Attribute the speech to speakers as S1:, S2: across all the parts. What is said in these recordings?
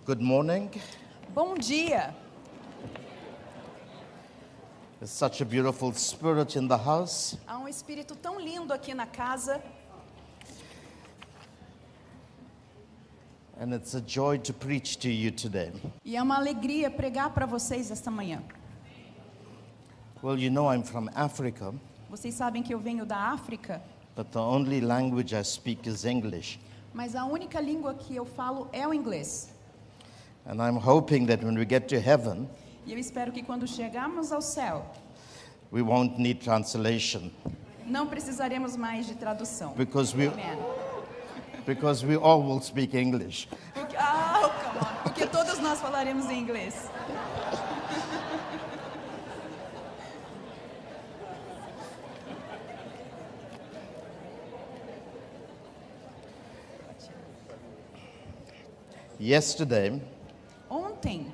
S1: Good morning.
S2: Bom dia.
S1: There's such a beautiful spirit in the house.
S2: Há um espírito tão lindo aqui na casa
S1: And it's a joy to preach to you today.
S2: e é uma alegria pregar para vocês esta manhã.
S1: Well, you know I'm from Africa,
S2: Vocês sabem que eu venho da África,
S1: but the only language I speak is English.
S2: mas a única língua que eu falo é o inglês.
S1: And I'm hoping that when we get to heaven,
S2: E eu espero que quando chegarmos ao céu,
S1: we won't need translation
S2: não precisaremos mais de tradução.
S1: because
S2: Amen.
S1: we all will speak English.
S2: Come on. Porque todos nós falaremos em inglês.
S1: Yesterday,
S2: Ontem,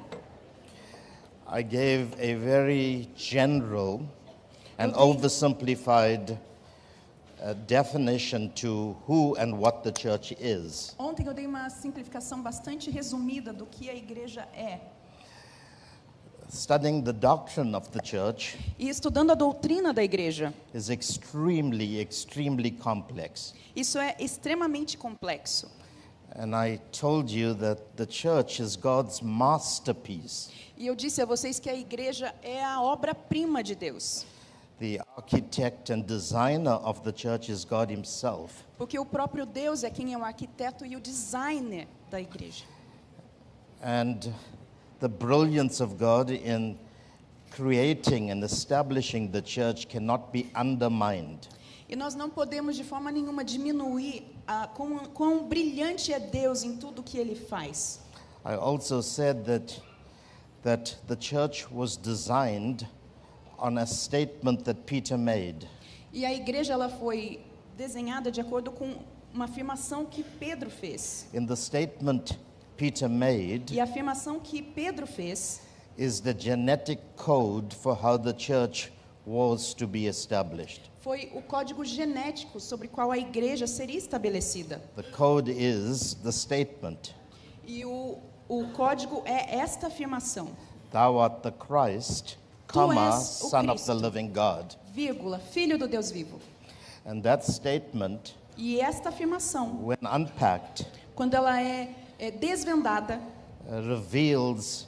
S1: I gave a very general and oversimplified definition to who and what the church is.
S2: ontem eu dei uma simplificação bastante resumida do que a igreja é.
S1: Studying the doctrine of the church
S2: E estudando a doutrina da igreja,
S1: is extremely complex.
S2: isso é extremamente complexo.
S1: And I told you that the church is God's masterpiece.
S2: E eu disse a vocês que a igreja é a obra-prima de Deus.
S1: The architect and designer of the church is God himself.
S2: Porque o próprio Deus é quem é o arquiteto e o designer da igreja.
S1: And the brilliance of God in creating and establishing the church cannot be undermined.
S2: E nós não podemos de forma nenhuma diminuir quão brilhante é Deus em tudo que Ele faz.
S1: I also said that the church was designed on a statement that Peter made.
S2: E a igreja ela foi desenhada de acordo com uma afirmação que Pedro fez.
S1: In the statement Peter made
S2: E a afirmação que Pedro fez
S1: is the genetic code for how the church was to be established.
S2: foi o código genético sobre qual a igreja seria estabelecida.
S1: The code is the statement,
S2: E o código é esta afirmação,
S1: thou art the Christ, comma,
S2: és o
S1: Son of the
S2: Cristo.
S1: living God.
S2: vírgula, filho do Deus vivo.
S1: And that statement,
S2: E esta afirmação,
S1: when unpacked,
S2: quando ela é desvendada,
S1: reveals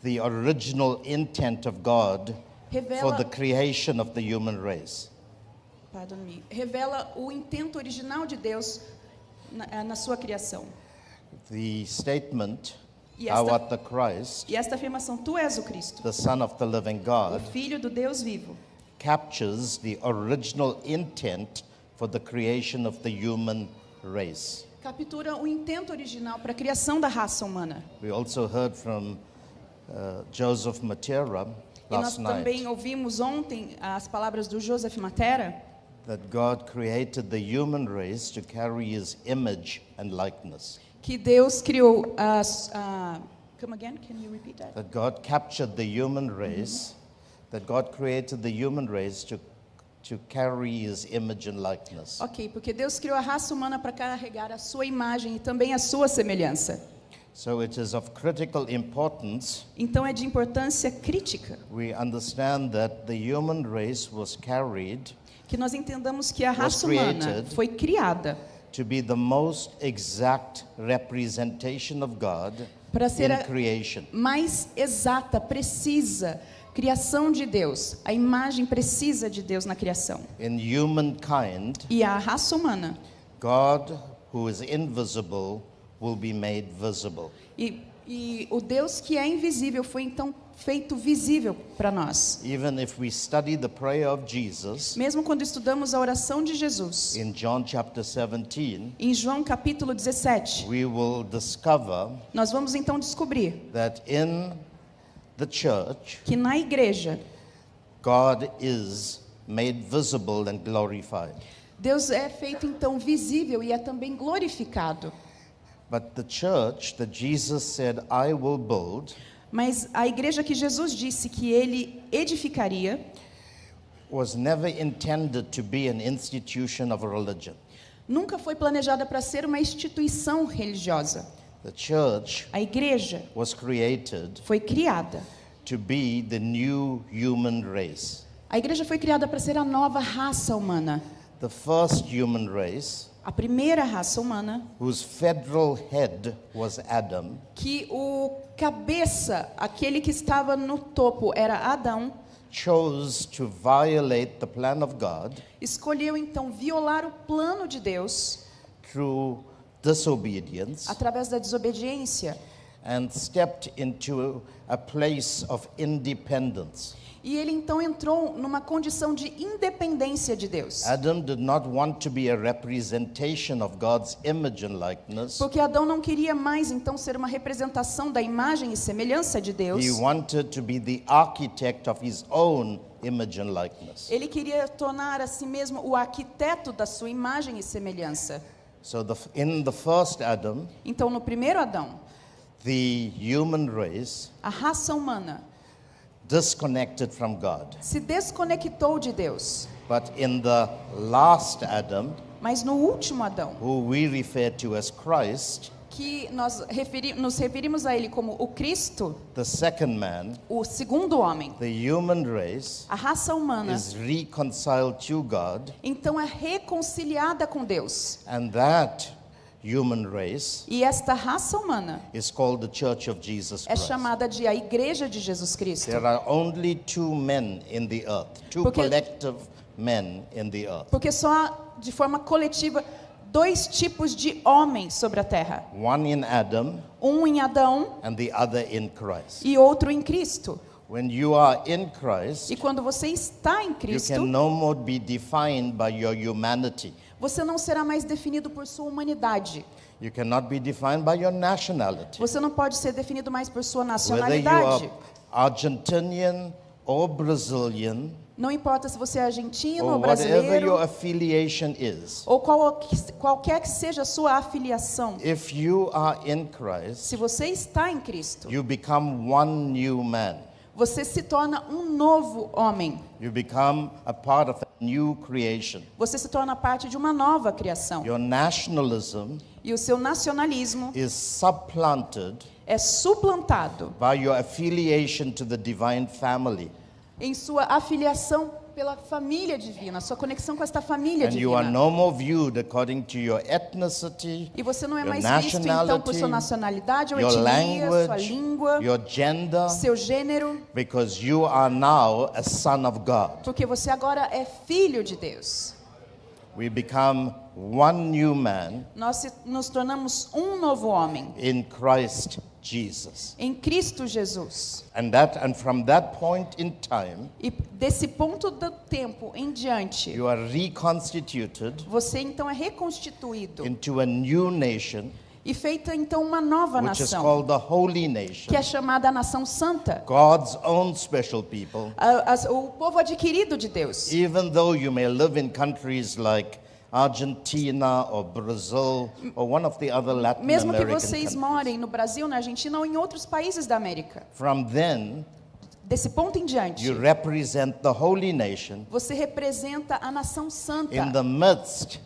S1: the original intent of God for the
S2: revela,
S1: creation of the human race.
S2: revela o intento original de Deus na sua criação.
S1: The statement,
S2: E
S1: thou
S2: esta,
S1: art the Christ,
S2: e esta afirmação, tu és o Cristo,
S1: the Son of the living
S2: o
S1: God,
S2: filho do Deus vivo,
S1: captures the original intent for the creation of the human race.
S2: captura o intento original para a criação da raça humana.
S1: We also heard from Joseph Matera
S2: E nós
S1: last night
S2: também ouvimos ontem as palavras do Joseph Matera,
S1: that God created the human race to carry his image and likeness.
S2: que Deus criou come again, can you repeat that?
S1: That God captured the human race, that God created the human race to carry his image and likeness.
S2: Ok, porque Deus criou a raça humana para carregar a sua imagem e também a sua semelhança.
S1: So it is of critical importance
S2: Então é de importância crítica
S1: we understand that the human race was carried
S2: que nós entendamos que a
S1: Was
S2: raça humana
S1: created
S2: foi criada
S1: to be the most exact representation of God
S2: para ser
S1: in
S2: a
S1: creation.
S2: mais exata, precisa criação de Deus, a imagem precisa de Deus na criação.
S1: In humankind,
S2: E a raça humana
S1: God, who is invisible, will be made visible.
S2: e o Deus que é invisível foi então feito visível para nós.
S1: Even if we study the prayer of Jesus
S2: Mesmo quando estudamos a oração de Jesus,
S1: in John chapter 17,
S2: em João capítulo 17,
S1: we will discover
S2: nós vamos então descobrir
S1: that in the church,
S2: que na igreja,
S1: God is made visible and glorified.
S2: Deus é feito então visível e é também glorificado.
S1: But the church that Jesus said, I will build,
S2: Mas a igreja que Jesus disse que ele edificaria
S1: was never intended to be an institution of a religion.
S2: nunca foi planejada para ser uma instituição religiosa.
S1: The church
S2: A igreja
S1: was created
S2: foi criada.
S1: to be the new human race.
S2: A igreja foi criada para ser a nova raça humana.
S1: The first human race,
S2: A primeira raça humana,
S1: whose federal head was Adam,
S2: que o cabeça, aquele que estava no topo, era Adão,
S1: chose to violate the plan of God
S2: escolheu então violar o plano de Deus
S1: through disobedience
S2: através da desobediência.
S1: and stepped into a place of independence.
S2: E ele então entrou numa condição de independência de Deus.
S1: Adam did not want to be a representation of God's image and likeness.
S2: Porque Adão não queria mais então ser uma representação da imagem e semelhança de Deus.
S1: He wanted to be the architect of his own image and likeness.
S2: Ele queria tornar a si mesmo o arquiteto da sua imagem e semelhança.
S1: So in the first Adam,
S2: Então no primeiro Adão,
S1: the human race
S2: a raça humana
S1: disconnected from God.
S2: se desconectou de Deus.
S1: But in the last Adam,
S2: Mas no último Adão,
S1: who we refer to as Christ,
S2: que nós nos referimos a ele como o Cristo,
S1: the second man,
S2: o segundo homem,
S1: the human race
S2: a raça humana,
S1: is reconciled to God,
S2: então é reconciliada com Deus.
S1: and that human race
S2: E esta raça humana
S1: is called the Church of Jesus
S2: é
S1: Christ.
S2: chamada de a Igreja de Jesus Cristo.
S1: There are only two men in the earth, two
S2: Porque-
S1: collective men in the earth.
S2: Porque só há, de forma coletiva, dois tipos de homens sobre a terra.
S1: One in Adam
S2: Um em Adão
S1: and the other in Christ.
S2: e outro em Cristo.
S1: When you are in Christ,
S2: E quando você está em
S1: you
S2: Cristo,
S1: can no more be defined by your humanity.
S2: você não será mais definido por sua humanidade.
S1: You cannot be defined by your nationality.
S2: Você não pode ser definido mais por sua
S1: Whether you
S2: nacionalidade.
S1: are Argentinian or Brazilian,
S2: Não importa se você é argentino ou
S1: or whatever your
S2: brasileiro,
S1: affiliation is,
S2: ou qualquer que seja a sua afiliação.
S1: if you are in Christ,
S2: Se você está em Cristo,
S1: you become one new man.
S2: você se torna um novo homem.
S1: You become a part of a new creation.
S2: Você se torna parte de uma nova criação.
S1: Your nationalism
S2: E o seu nacionalismo
S1: is supplanted
S2: é suplantado
S1: by your affiliation to the divine family.
S2: em sua afiliação pela família divina, sua conexão com esta família
S1: And you are
S2: divina.
S1: no more viewed according to your ethnicity,
S2: E você não é
S1: your
S2: mais visto então por sua nacionalidade ou
S1: your
S2: etnia, sua
S1: language,
S2: língua,
S1: your gender,
S2: seu gênero,
S1: because you are now a son of God.
S2: porque você agora é filho de Deus.
S1: We become one new man
S2: Nós nos tornamos um novo homem
S1: in Christ Jesus.
S2: em Cristo Jesus.
S1: And from that point in time,
S2: E desse ponto do tempo em diante,
S1: you are reconstituted
S2: você então é reconstituído
S1: into a new nation,
S2: e feita então uma nova
S1: which is
S2: nação,
S1: called the Holy Nation,
S2: que é chamada a nação santa,
S1: God's own special people.
S2: o povo adquirido de Deus.
S1: Even though you may live in countries like Argentina or Brazil or one of the other Latin
S2: Mesmo que
S1: American
S2: vocês
S1: countries.
S2: morem no Brasil, na Argentina ou em outros países da América,
S1: From then,
S2: desse ponto em diante,
S1: you represent the Holy Nation
S2: você representa a nação santa
S1: in the midst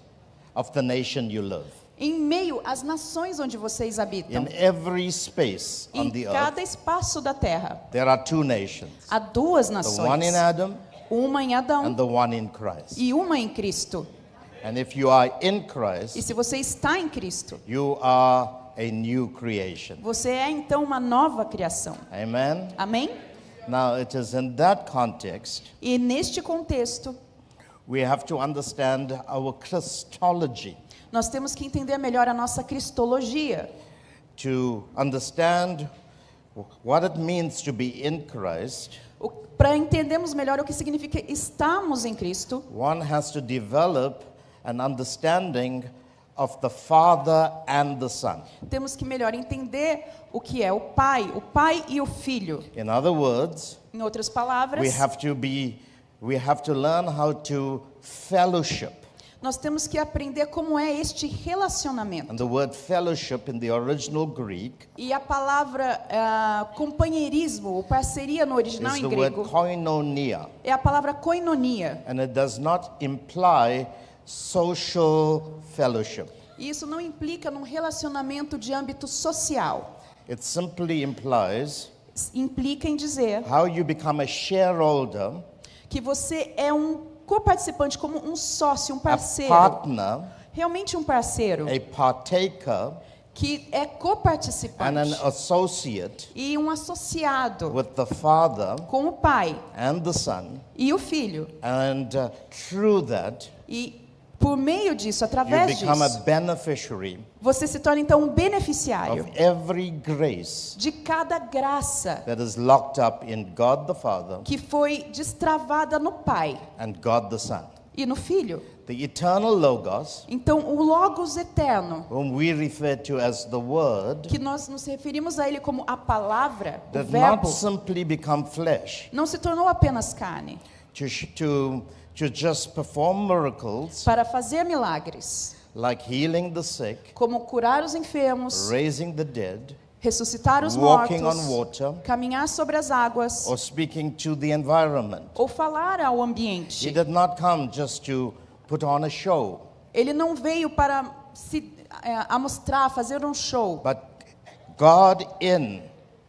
S1: of the nation you live.
S2: em meio às nações onde vocês habitam.
S1: In every space on
S2: Em
S1: the
S2: cada
S1: earth,
S2: espaço da terra,
S1: there are two nations,
S2: há duas
S1: the one
S2: nações,
S1: in Adam
S2: uma em
S1: and
S2: Adão
S1: the one in Christ.
S2: e uma em Cristo.
S1: And if you are in
S2: E
S1: Christ,
S2: se você está em Cristo,
S1: you are a new creation.
S2: você é então uma nova criação.
S1: Amen?
S2: Amém?
S1: Now, it is in that context
S2: E neste contexto,
S1: we have to understand our Christology.
S2: nós temos que entender melhor a nossa cristologia,
S1: To understand what it means to be in Christ,
S2: para entendermos melhor o que significa estarmos em Cristo.
S1: one has to develop an understanding of the Father and the Son.
S2: Temos que melhor entender o que é o Pai e o Filho.
S1: In other words,
S2: Em outras palavras,
S1: we have to learn how to fellowship.
S2: nós temos que aprender como é este relacionamento.
S1: And the word fellowship in the original Greek
S2: E a palavra companheirismo, ou parceria no original
S1: is
S2: em
S1: the word
S2: grego,
S1: koinonia.
S2: é a palavra koinonia.
S1: And it does not imply social fellowship.
S2: E isso não implica num relacionamento de âmbito social.
S1: It simply implies
S2: Implica em dizer
S1: how you become a shareholder,
S2: que você é um coparticipante, como um sócio, um
S1: a
S2: parceiro.
S1: partner,
S2: Realmente um parceiro
S1: a partaker,
S2: que é
S1: and
S2: coparticipante.
S1: an associate
S2: E um associado
S1: with the Father
S2: com o Pai
S1: and the Son.
S2: e o Filho.
S1: And through that,
S2: E por meio disso,
S1: you
S2: através
S1: become a
S2: disso,
S1: beneficiary
S2: você se torna então um beneficiário
S1: of every grace
S2: de cada graça
S1: that is locked up in God the Father
S2: que foi destravada no Pai
S1: and God the Son.
S2: e no Filho.
S1: The eternal Logos,
S2: Então, o Logos eterno,
S1: whom we refer to as the Word,
S2: que nós nos referimos a ele como a palavra, o
S1: did
S2: verbo,
S1: not simply become flesh
S2: não se tornou apenas carne
S1: to just perform miracles
S2: para fazer milagres,
S1: like healing the sick,
S2: como curar os enfermos,
S1: raising the dead,
S2: ressuscitar os
S1: walking
S2: mortos,
S1: on water,
S2: caminhar sobre as águas,
S1: or speaking to the environment.
S2: ou falar ao
S1: He
S2: ambiente.
S1: did not come just to put on a show,
S2: Ele não veio para se amostrar, fazer um show,
S1: but God in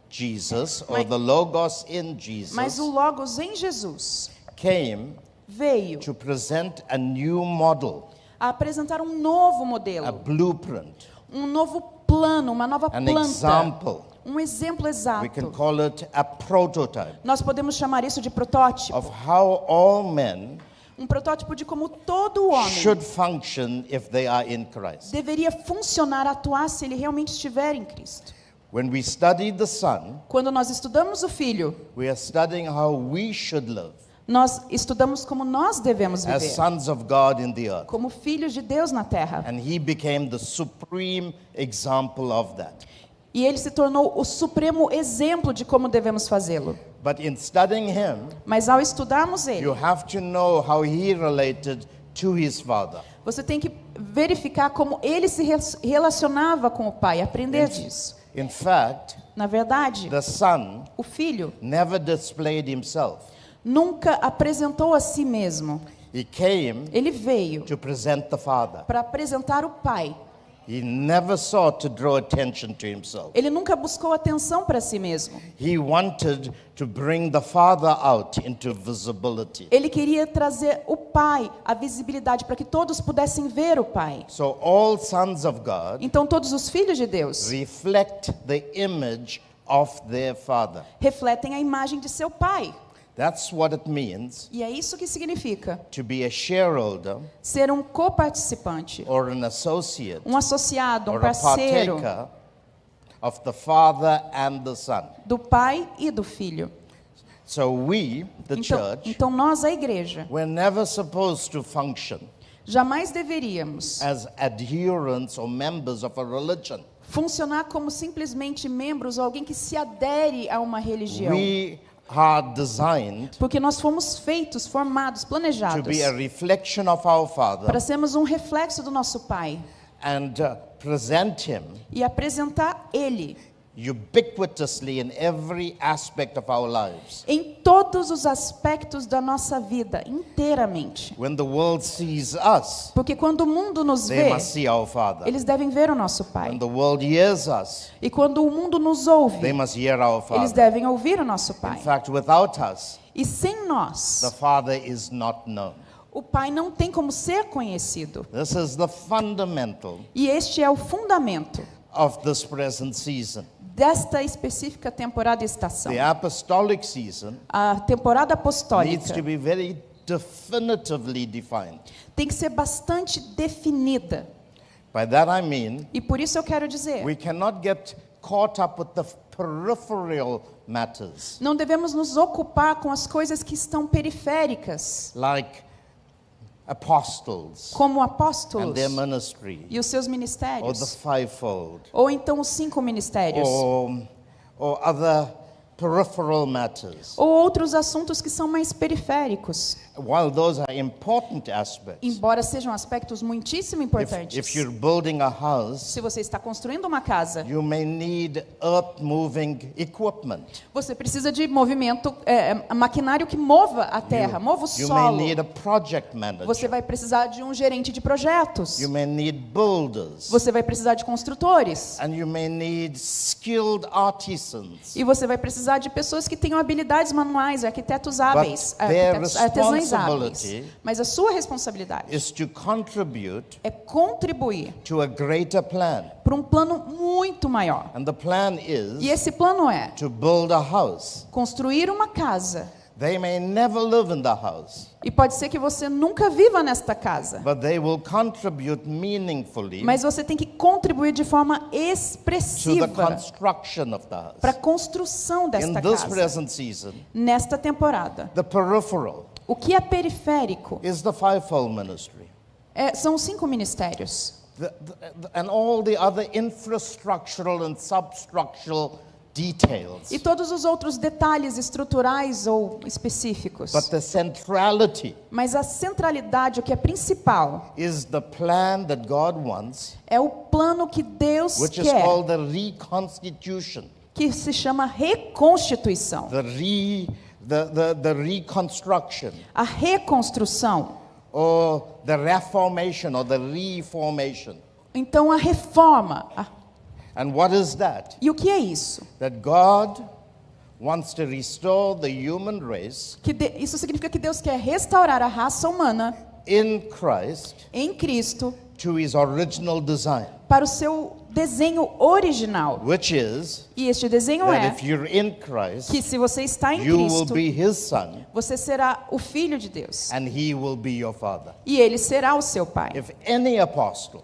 S1: Jesus, or
S2: Mas-
S1: the Logos in
S2: mas o
S1: Jesus,
S2: Logos em Jesus
S1: came
S2: veio
S1: to present a new model,
S2: a apresentar um novo
S1: a
S2: modelo,
S1: blueprint,
S2: um novo plano, uma nova
S1: an
S2: planta,
S1: example.
S2: um exemplo
S1: We can
S2: exato.
S1: call it a prototype
S2: Nós podemos chamar isso de protótipo,
S1: of how all men
S2: um protótipo de como todo homem
S1: should function if they are in Christ.
S2: deveria funcionar, atuar se ele realmente estiver em Cristo.
S1: When we study the Son,
S2: Quando nós estudamos o Filho,
S1: we are studying how we should live
S2: nós estudamos como nós devemos
S1: as
S2: viver,
S1: sons of God in the earth.
S2: como filhos de Deus na terra.
S1: And he became the supreme example of that.
S2: E ele se tornou o supremo exemplo de como devemos fazê-lo.
S1: But in studying him,
S2: Mas ao estudarmos ele,
S1: you have to know how he related to his Father.
S2: você tem que verificar como ele se relacionava com o Pai, aprender disso.
S1: In fact,
S2: Na verdade,
S1: the Son
S2: o Filho
S1: never displayed himself.
S2: nunca apresentou a si mesmo.
S1: He came
S2: Ele veio
S1: to present the Father.
S2: para apresentar o Pai.
S1: He never sought to draw attention to himself.
S2: Ele nunca buscou atenção para si mesmo.
S1: He wanted to bring the Father out into visibility.
S2: Ele queria trazer o Pai à visibilidade para que todos pudessem ver o Pai.
S1: So all sons of God
S2: Então todos os filhos de Deus
S1: reflect the image of their Father.
S2: refletem a imagem de seu Pai.
S1: That's what it means
S2: E é isso que significa
S1: to be a shareholder
S2: ser um coparticipante,
S1: or an associate
S2: um associado, um
S1: or a
S2: parceiro
S1: partaker of the Father and the Son.
S2: do Pai e do Filho.
S1: So we, the
S2: Então,
S1: church,
S2: então nós, a igreja,
S1: we're never supposed to function
S2: jamais deveríamos
S1: as adherents or members of a religion.
S2: funcionar como simplesmente membros ou alguém que se adere a uma religião.
S1: We are designed
S2: Porque nós fomos feitos, formados,
S1: to
S2: planejados
S1: be a reflection of our Father
S2: para sermos um reflexo do nosso Pai
S1: and present Him
S2: e apresentar Ele
S1: ubiquitously in every aspect of our lives.
S2: em todos os aspectos da nossa vida, inteiramente.
S1: When the world sees us,
S2: Porque quando o mundo nos
S1: they
S2: vê,
S1: must see our Father.
S2: eles devem ver o nosso Pai.
S1: When the world hears us,
S2: E quando o mundo nos ouve,
S1: they must hear our
S2: eles
S1: Father.
S2: devem ouvir o nosso
S1: In
S2: Pai.
S1: fact, without us,
S2: E sem nós,
S1: the Father is not known.
S2: o Pai não tem como ser conhecido.
S1: This is the fundamental
S2: E este é o fundamento
S1: of this present season.
S2: desta específica temporada e estação.
S1: The apostolic season
S2: A temporada
S1: needs
S2: apostólica
S1: to be very definitively defined.
S2: tem que ser bastante definida.
S1: By that I mean,
S2: E por isso eu quero dizer,
S1: we cannot get caught up with the peripheral matters,
S2: não devemos nos ocupar com as coisas que estão periféricas,
S1: like apostles
S2: como
S1: and
S2: apóstolos
S1: their ministry,
S2: e os seus
S1: or the
S2: ministérios,
S1: fivefold,
S2: ou então os 5 ministérios,
S1: or other peripheral matters.
S2: ou outros assuntos que são mais periféricos,
S1: While those are important aspects,
S2: embora sejam aspectos muitíssimo importantes.
S1: if you're building a house,
S2: Se você está construindo uma casa,
S1: you may need earth-moving equipment.
S2: você precisa de movimento, maquinário que mova a terra, mova o
S1: You may
S2: solo.
S1: need a project manager.
S2: Você vai precisar de um gerente de projetos.
S1: You may need builders.
S2: Você vai precisar de construtores.
S1: And you may need skilled artisans.
S2: E você vai precisar de pessoas que tenham habilidades manuais, arquitetos hábeis,
S1: their
S2: artesãos hábeis.
S1: responsibility
S2: Mas a sua responsabilidade
S1: Is to contribute
S2: é contribuir
S1: to a greater plan.
S2: para um plano muito maior.
S1: And the plan
S2: E
S1: is
S2: esse plano é
S1: to build a house.
S2: construir uma casa.
S1: They may never live in the house,
S2: E pode ser que você nunca viva nesta casa.
S1: but they will contribute meaningfully
S2: Mas você tem que contribuir de forma
S1: to the
S2: expressiva
S1: construction of the house.
S2: para a construção
S1: In
S2: desta
S1: this
S2: casa.
S1: present season,
S2: Nesta temporada.
S1: the peripheral
S2: O que é periférico
S1: is the fivefold ministry.
S2: são os 5 ministérios.
S1: And all the other infrastructural and substructural details.
S2: E todos os outros detalhes estruturais ou específicos.
S1: But the centrality
S2: Mas a centralidade, o que é principal,
S1: is the plan that God wants,
S2: é o plano que Deus
S1: which is
S2: quer,
S1: called the reconstitution,
S2: que se chama reconstituição.
S1: the reconstruction,
S2: A reconstrução.
S1: or the reformation, or the reformation.
S2: Então, a reforma.
S1: And what is that?
S2: E o que é isso?
S1: That God wants to restore the human race
S2: Isso significa que Deus quer restaurar a raça humana
S1: in Christ
S2: em Cristo
S1: to his original design,
S2: para o seu desenho original.
S1: which is
S2: E este desenho
S1: that
S2: é
S1: if you're in Christ,
S2: que se você está em
S1: you will
S2: Cristo,
S1: be his son,
S2: você será o filho de Deus.
S1: and he will be your father.
S2: E ele será o seu pai.
S1: If any apostle,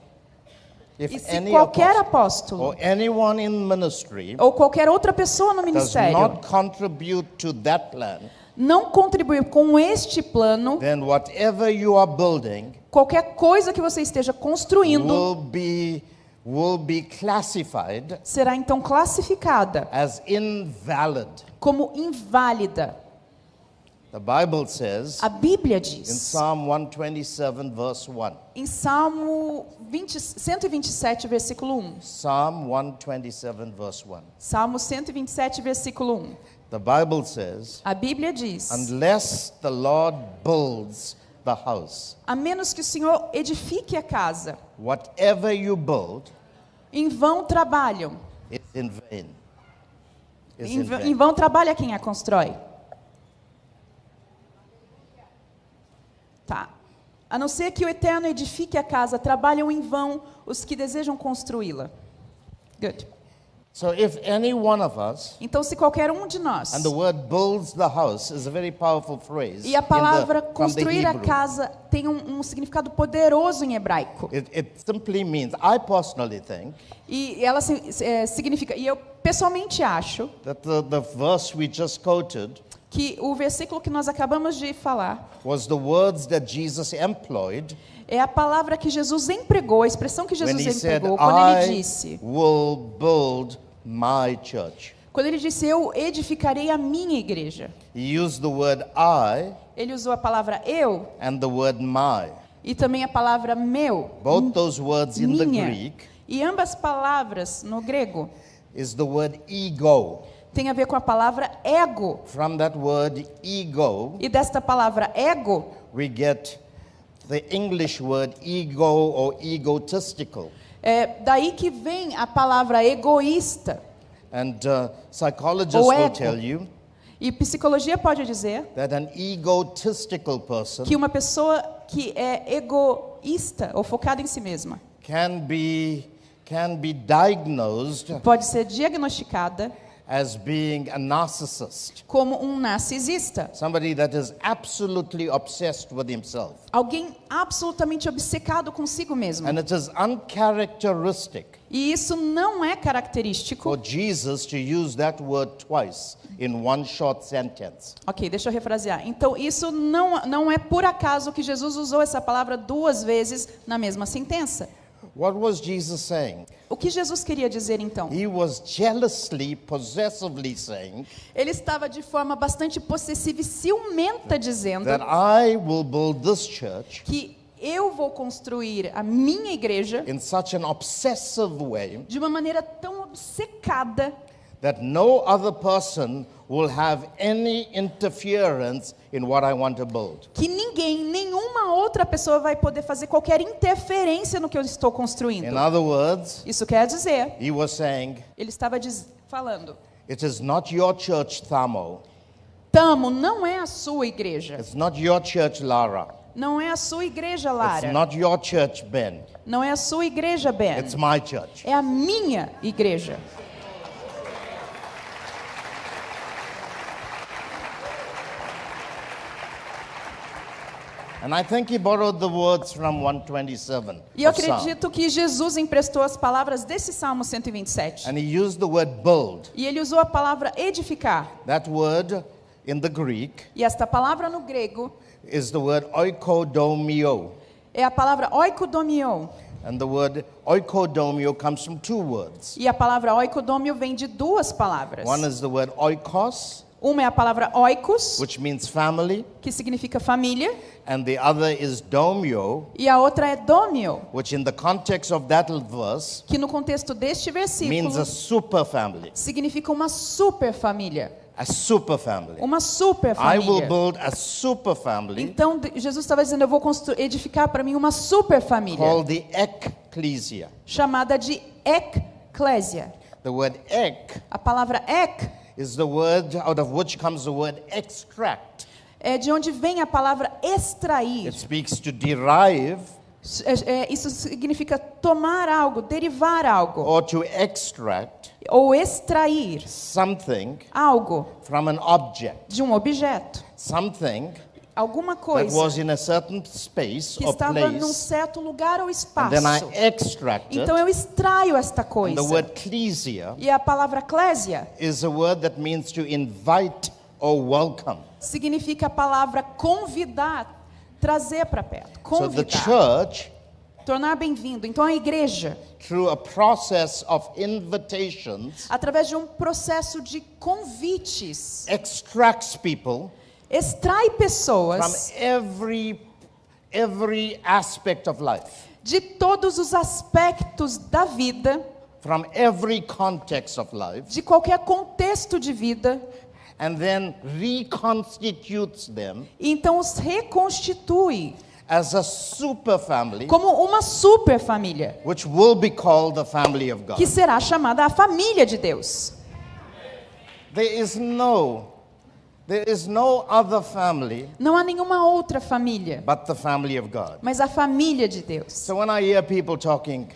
S2: E se qualquer apóstolo
S1: or anyone in ministry
S2: ou qualquer outra pessoa no
S1: does
S2: ministério
S1: not contribute to that plan,
S2: não contribuir com este plano,
S1: then whatever you are building
S2: qualquer coisa que você esteja construindo
S1: will be classified
S2: será então classificada
S1: as invalid.
S2: como inválida.
S1: The Bible says
S2: A Bíblia
S1: in
S2: diz,
S1: Psalm 127 verse 1.
S2: em Salmo 127, versículo 1.
S1: Psalm 127 verse 1.
S2: Salmo 127, versículo 1.
S1: The Bible says,
S2: A Bíblia diz,
S1: unless the Lord builds the house,
S2: a menos que o Senhor edifique a casa,
S1: whatever you build
S2: em vão trabalham.
S1: is in vain. Is
S2: Em
S1: in
S2: vão
S1: vain.
S2: trabalha quem a constrói. Tá. A não ser que o Eterno edifique a casa, trabalham em vão os que desejam construí-la. Good.
S1: So if any one of us,
S2: Então, se qualquer um de nós,
S1: and the word builds the house is a very powerful phrase
S2: e a palavra
S1: from the
S2: construir a
S1: Hebrew.
S2: casa tem um significado poderoso em hebraico.
S1: It simply means, I personally think,
S2: E ela significa, e eu pessoalmente acho,
S1: that the verse we just quoted
S2: que o versículo que nós acabamos de falar
S1: was the words that Jesus employed
S2: é a palavra que Jesus empregou, a expressão que
S1: when he
S2: Jesus
S1: said,
S2: empregou quando ele
S1: I
S2: disse,
S1: will build my church.
S2: quando ele disse, eu edificarei a minha igreja.
S1: He used the word I
S2: Ele usou a palavra eu
S1: and the word my.
S2: e também a palavra meu,
S1: Both those words in the
S2: minha.
S1: Greek
S2: E ambas palavras no grego
S1: is the word ego.
S2: tem a ver com a palavra ego.
S1: From that word ego,
S2: E desta palavra ego,
S1: we get the English word ego or egotistical.
S2: é daí que vem a palavra egoísta.
S1: And psychologists
S2: Ou
S1: will
S2: ego.
S1: tell you
S2: E psicologia pode dizer
S1: that an egotistical person
S2: que uma pessoa que é egoísta ou focada em si mesma
S1: can be diagnosed
S2: pode ser diagnosticada
S1: as being a narcissist,
S2: como um narcisista,
S1: somebody that is absolutely obsessed with himself.
S2: alguém absolutamente obcecado consigo mesmo.
S1: And it is uncharacteristic
S2: E isso não é característico.
S1: for Jesus to use that word twice in one short sentence.
S2: Ok, deixa eu refrasear. Então, isso não é por acaso que Jesus usou essa palavra 2 vezes na mesma sentença.
S1: What was Jesus saying?
S2: O que Jesus queria dizer então?
S1: He was jealously, possessively saying
S2: Ele estava de forma bastante possessiva e ciumenta dizendo
S1: that I will build this church
S2: que eu vou construir a minha igreja
S1: in such an obsessive way
S2: de uma maneira tão obcecada
S1: that no other person will have any interference in what I want to build.
S2: que ninguém, nenhuma outra pessoa vai poder fazer qualquer interferência no que eu estou construindo.
S1: In other words,
S2: Isso quer dizer,
S1: he was saying,
S2: ele estava falando,
S1: it is not your church, Thamo.
S2: Tamo, não é a sua igreja.
S1: It's not your church, Lara.
S2: Não é a sua igreja,
S1: It's
S2: Lara.
S1: not your church, Ben.
S2: Não é a sua igreja, Ben.
S1: It's my church.
S2: É a minha igreja.
S1: And I think he borrowed the words from 127.
S2: E eu
S1: of Psalm.
S2: acredito que Jesus emprestou as palavras desse Salmo 127.
S1: And he used the word build.
S2: E ele usou a palavra edificar.
S1: That word in the Greek
S2: E esta palavra no grego
S1: is the word oikodomio.
S2: é a palavra oikodomio.
S1: And the word oikodomio comes from two words.
S2: E a palavra oikodomio vem de duas palavras.
S1: One is the word oikos,
S2: Uma é a palavra oikos,
S1: which means family,
S2: que significa família,
S1: and the other is domio,
S2: e a outra é domio,
S1: which in the context of that verse
S2: que no contexto deste
S1: means
S2: versículo
S1: a super family.
S2: significa uma super família.
S1: A super family.
S2: Uma super
S1: I will
S2: família.
S1: build a super family
S2: Então Jesus estava dizendo, eu vou edificar para mim uma super família,
S1: called the ecclesia.
S2: chamada de eclésia.
S1: The word ek
S2: A palavra ek
S1: is the word out of which comes the word extract.
S2: é de onde vem a palavra extrair.
S1: It speaks to derive
S2: Isso significa tomar algo, derivar algo,
S1: or to extract
S2: ou extrair
S1: something
S2: algo
S1: from an object,
S2: de um objeto,
S1: something
S2: alguma
S1: that
S2: coisa
S1: was in a certain space
S2: que
S1: or
S2: estava num
S1: place,
S2: certo lugar ou
S1: and
S2: espaço.
S1: then I extract it.
S2: Então eu extraio esta
S1: And
S2: coisa.
S1: the word ecclesia
S2: E a palavra eclésia
S1: is a word that means to invite or welcome.
S2: significa a palavra convidar, trazer para perto,
S1: So the
S2: convidar,
S1: church,
S2: tornar bem-vindo. Então a igreja,
S1: through a process of invitations,
S2: através de um processo de convites,
S1: extracts people
S2: extrai
S1: from
S2: pessoas
S1: every aspect of life,
S2: de todos os aspectos da vida,
S1: from every context of life,
S2: de qualquer contexto de vida,
S1: and then reconstitutes them
S2: e então os reconstitui
S1: as a super family,
S2: como uma super família,
S1: which will be called the family of God.
S2: que será chamada a família de Deus.
S1: There is no other family
S2: Não há nenhuma outra família,
S1: but the family of God.
S2: mas a família de Deus.
S1: So when I hear people talking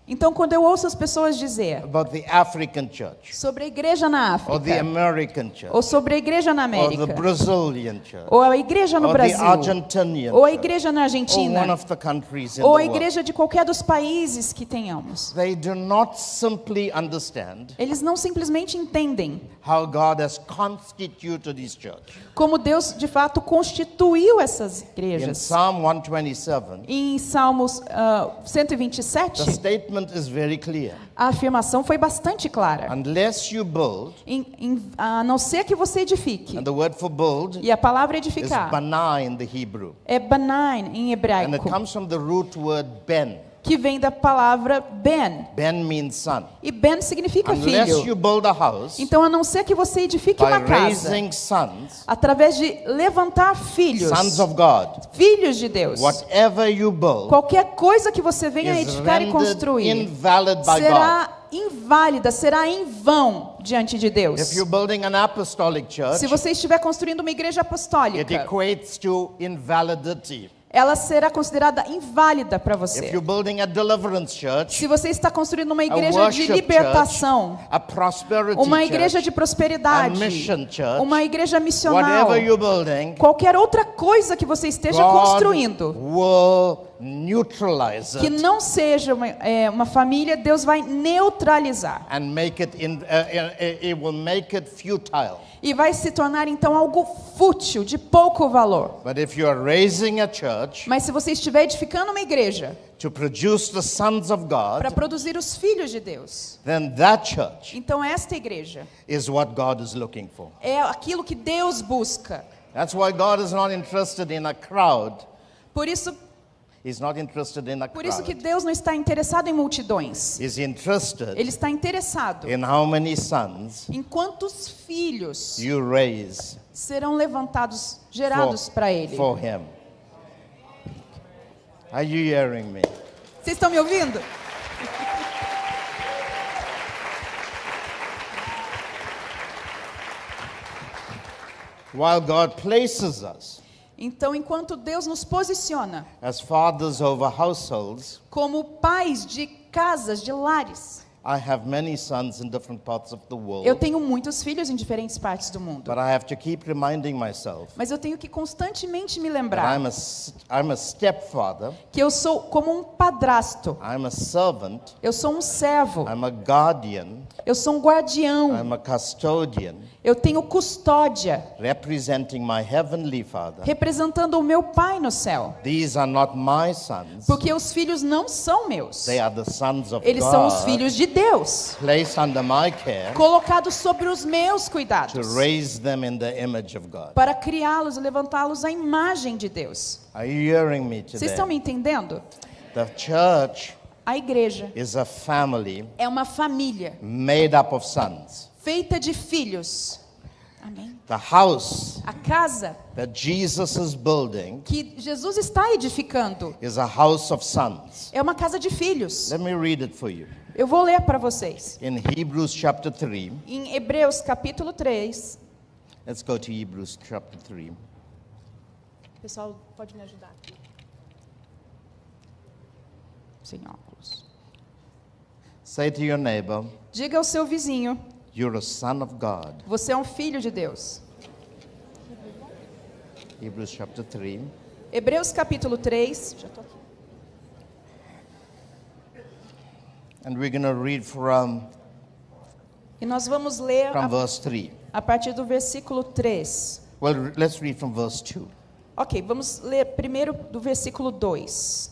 S2: Então, quando eu ouço as pessoas dizer
S1: about the African church,
S2: sobre a igreja na
S1: or the
S2: África,
S1: American church,
S2: ou sobre a igreja na
S1: or the
S2: América,
S1: Brazilian church,
S2: ou a igreja no
S1: or the
S2: Brasil,
S1: Argentinian
S2: ou a
S1: church,
S2: igreja na
S1: or one
S2: Argentina,
S1: of the countries in
S2: ou a
S1: the world,
S2: igreja de qualquer dos países que tenhamos,
S1: they do not simply understand
S2: eles não simplesmente entendem
S1: how God has constituted His church.
S2: como Deus de fato constituiu essas
S1: In
S2: igrejas.
S1: Psalm 127,
S2: Em Salmos
S1: the
S2: 127,
S1: statement is very clear.
S2: a afirmação foi bastante clara.
S1: Unless you build,
S2: A não ser que você edifique,
S1: and the word for build
S2: e a palavra
S1: is
S2: edificar
S1: bana in the Hebrew,
S2: é banain em
S1: and it
S2: hebraico,
S1: comes from the root word ben.
S2: que vem da palavra ben.
S1: Ben means son.
S2: E ben significa
S1: Unless
S2: filho.
S1: you build a house
S2: Então, a não ser que você edifique
S1: by
S2: uma casa,
S1: raising sons,
S2: através de levantar filhos,
S1: sons of God,
S2: filhos de Deus,
S1: whatever you build
S2: qualquer coisa que você venha
S1: is
S2: edificar e
S1: rendered
S2: construir
S1: invalid by God.
S2: será inválida, será em vão diante de Deus.
S1: If you're building an apostolic church,
S2: Se você estiver construindo uma igreja
S1: it
S2: apostólica,
S1: equates to invalidity.
S2: ela será considerada inválida para
S1: If
S2: você.
S1: you're building a deliverance church,
S2: Se você está construindo uma
S1: a
S2: igreja de
S1: worship
S2: libertação,
S1: church, a prosperity
S2: uma igreja
S1: church,
S2: de
S1: a
S2: prosperidade,
S1: mission church,
S2: uma igreja missional,
S1: whatever you're building,
S2: qualquer outra coisa que você esteja
S1: God
S2: construindo,
S1: will neutralize
S2: que
S1: it
S2: não seja uma família, Deus vai neutralizar.
S1: and make it it will make it futile.
S2: E vai se tornar então algo fútil, de pouco valor.
S1: But if you are raising a church
S2: Mas se você estiver edificando uma igreja
S1: to produce the sons of
S2: para
S1: God,
S2: produzir os filhos de Deus.
S1: then that church
S2: Então esta igreja
S1: is what God is looking for.
S2: é aquilo que Deus busca.
S1: That's why God is not interested in a crowd.
S2: Por isso
S1: He's not interested in a
S2: que
S1: crowd.
S2: Deus não está interessado em multidões.
S1: He's interested
S2: Ele está interessado
S1: in how many sons
S2: em quantos filhos
S1: you raise
S2: serão levantados, gerados para Ele.
S1: for Him. Are you hearing me?
S2: Vocês estão me ouvindo?
S1: While God places us
S2: Então, enquanto Deus nos posiciona
S1: as fathers over households,
S2: como pais de casas, de lares,
S1: I have many sons in different parts of the world,
S2: eu tenho muitos filhos em diferentes partes do mundo.
S1: but I have to keep reminding myself
S2: Mas eu tenho que constantemente me
S1: that
S2: lembrar
S1: I'm a stepfather,
S2: que eu sou como um padrasto,
S1: I'm a servant,
S2: eu sou um servo,
S1: I'm a guardian,
S2: eu sou um guardião,
S1: I'm a custodian,
S2: eu tenho custódia,
S1: representing my heavenly Father.
S2: representando o meu Pai no céu.
S1: These are not my sons,
S2: Porque os filhos não são meus,
S1: they are the sons of
S2: eles são os
S1: God,
S2: filhos de Deus,
S1: placed under my care
S2: colocados sobre os meus
S1: to
S2: cuidados,
S1: raise them in the image of God.
S2: para criá-los e levantá-los à imagem de Deus.
S1: Are you hearing me
S2: Vocês estão me
S1: today?
S2: entendendo?
S1: The church
S2: A igreja
S1: is a family
S2: é uma família
S1: made up of sons.
S2: feita de filhos. Amém.
S1: The house
S2: A casa
S1: that Jesus is building
S2: que Jesus está edificando
S1: is a house of sons.
S2: é uma casa de filhos.
S1: Let me read it for you.
S2: Eu vou ler para vocês.
S1: In Hebrews chapter 3,
S2: Em Hebreus capítulo 3.
S1: let's go to Hebrews chapter 3.
S2: Pessoal, pode me ajudar aqui? Sem óculos.
S1: Say to your neighbor,
S2: Diga ao seu vizinho,
S1: you're a son of God.
S2: você é um filho de Deus.
S1: Hebrews chapter 3.
S2: Hebreus capítulo 3. Já tô aqui.
S1: And we're going to read from
S2: E nós vamos ler
S1: verse 3.
S2: a partir do versículo 3.
S1: Well, let's read from verse 2.
S2: Ok, vamos ler primeiro do versículo 2.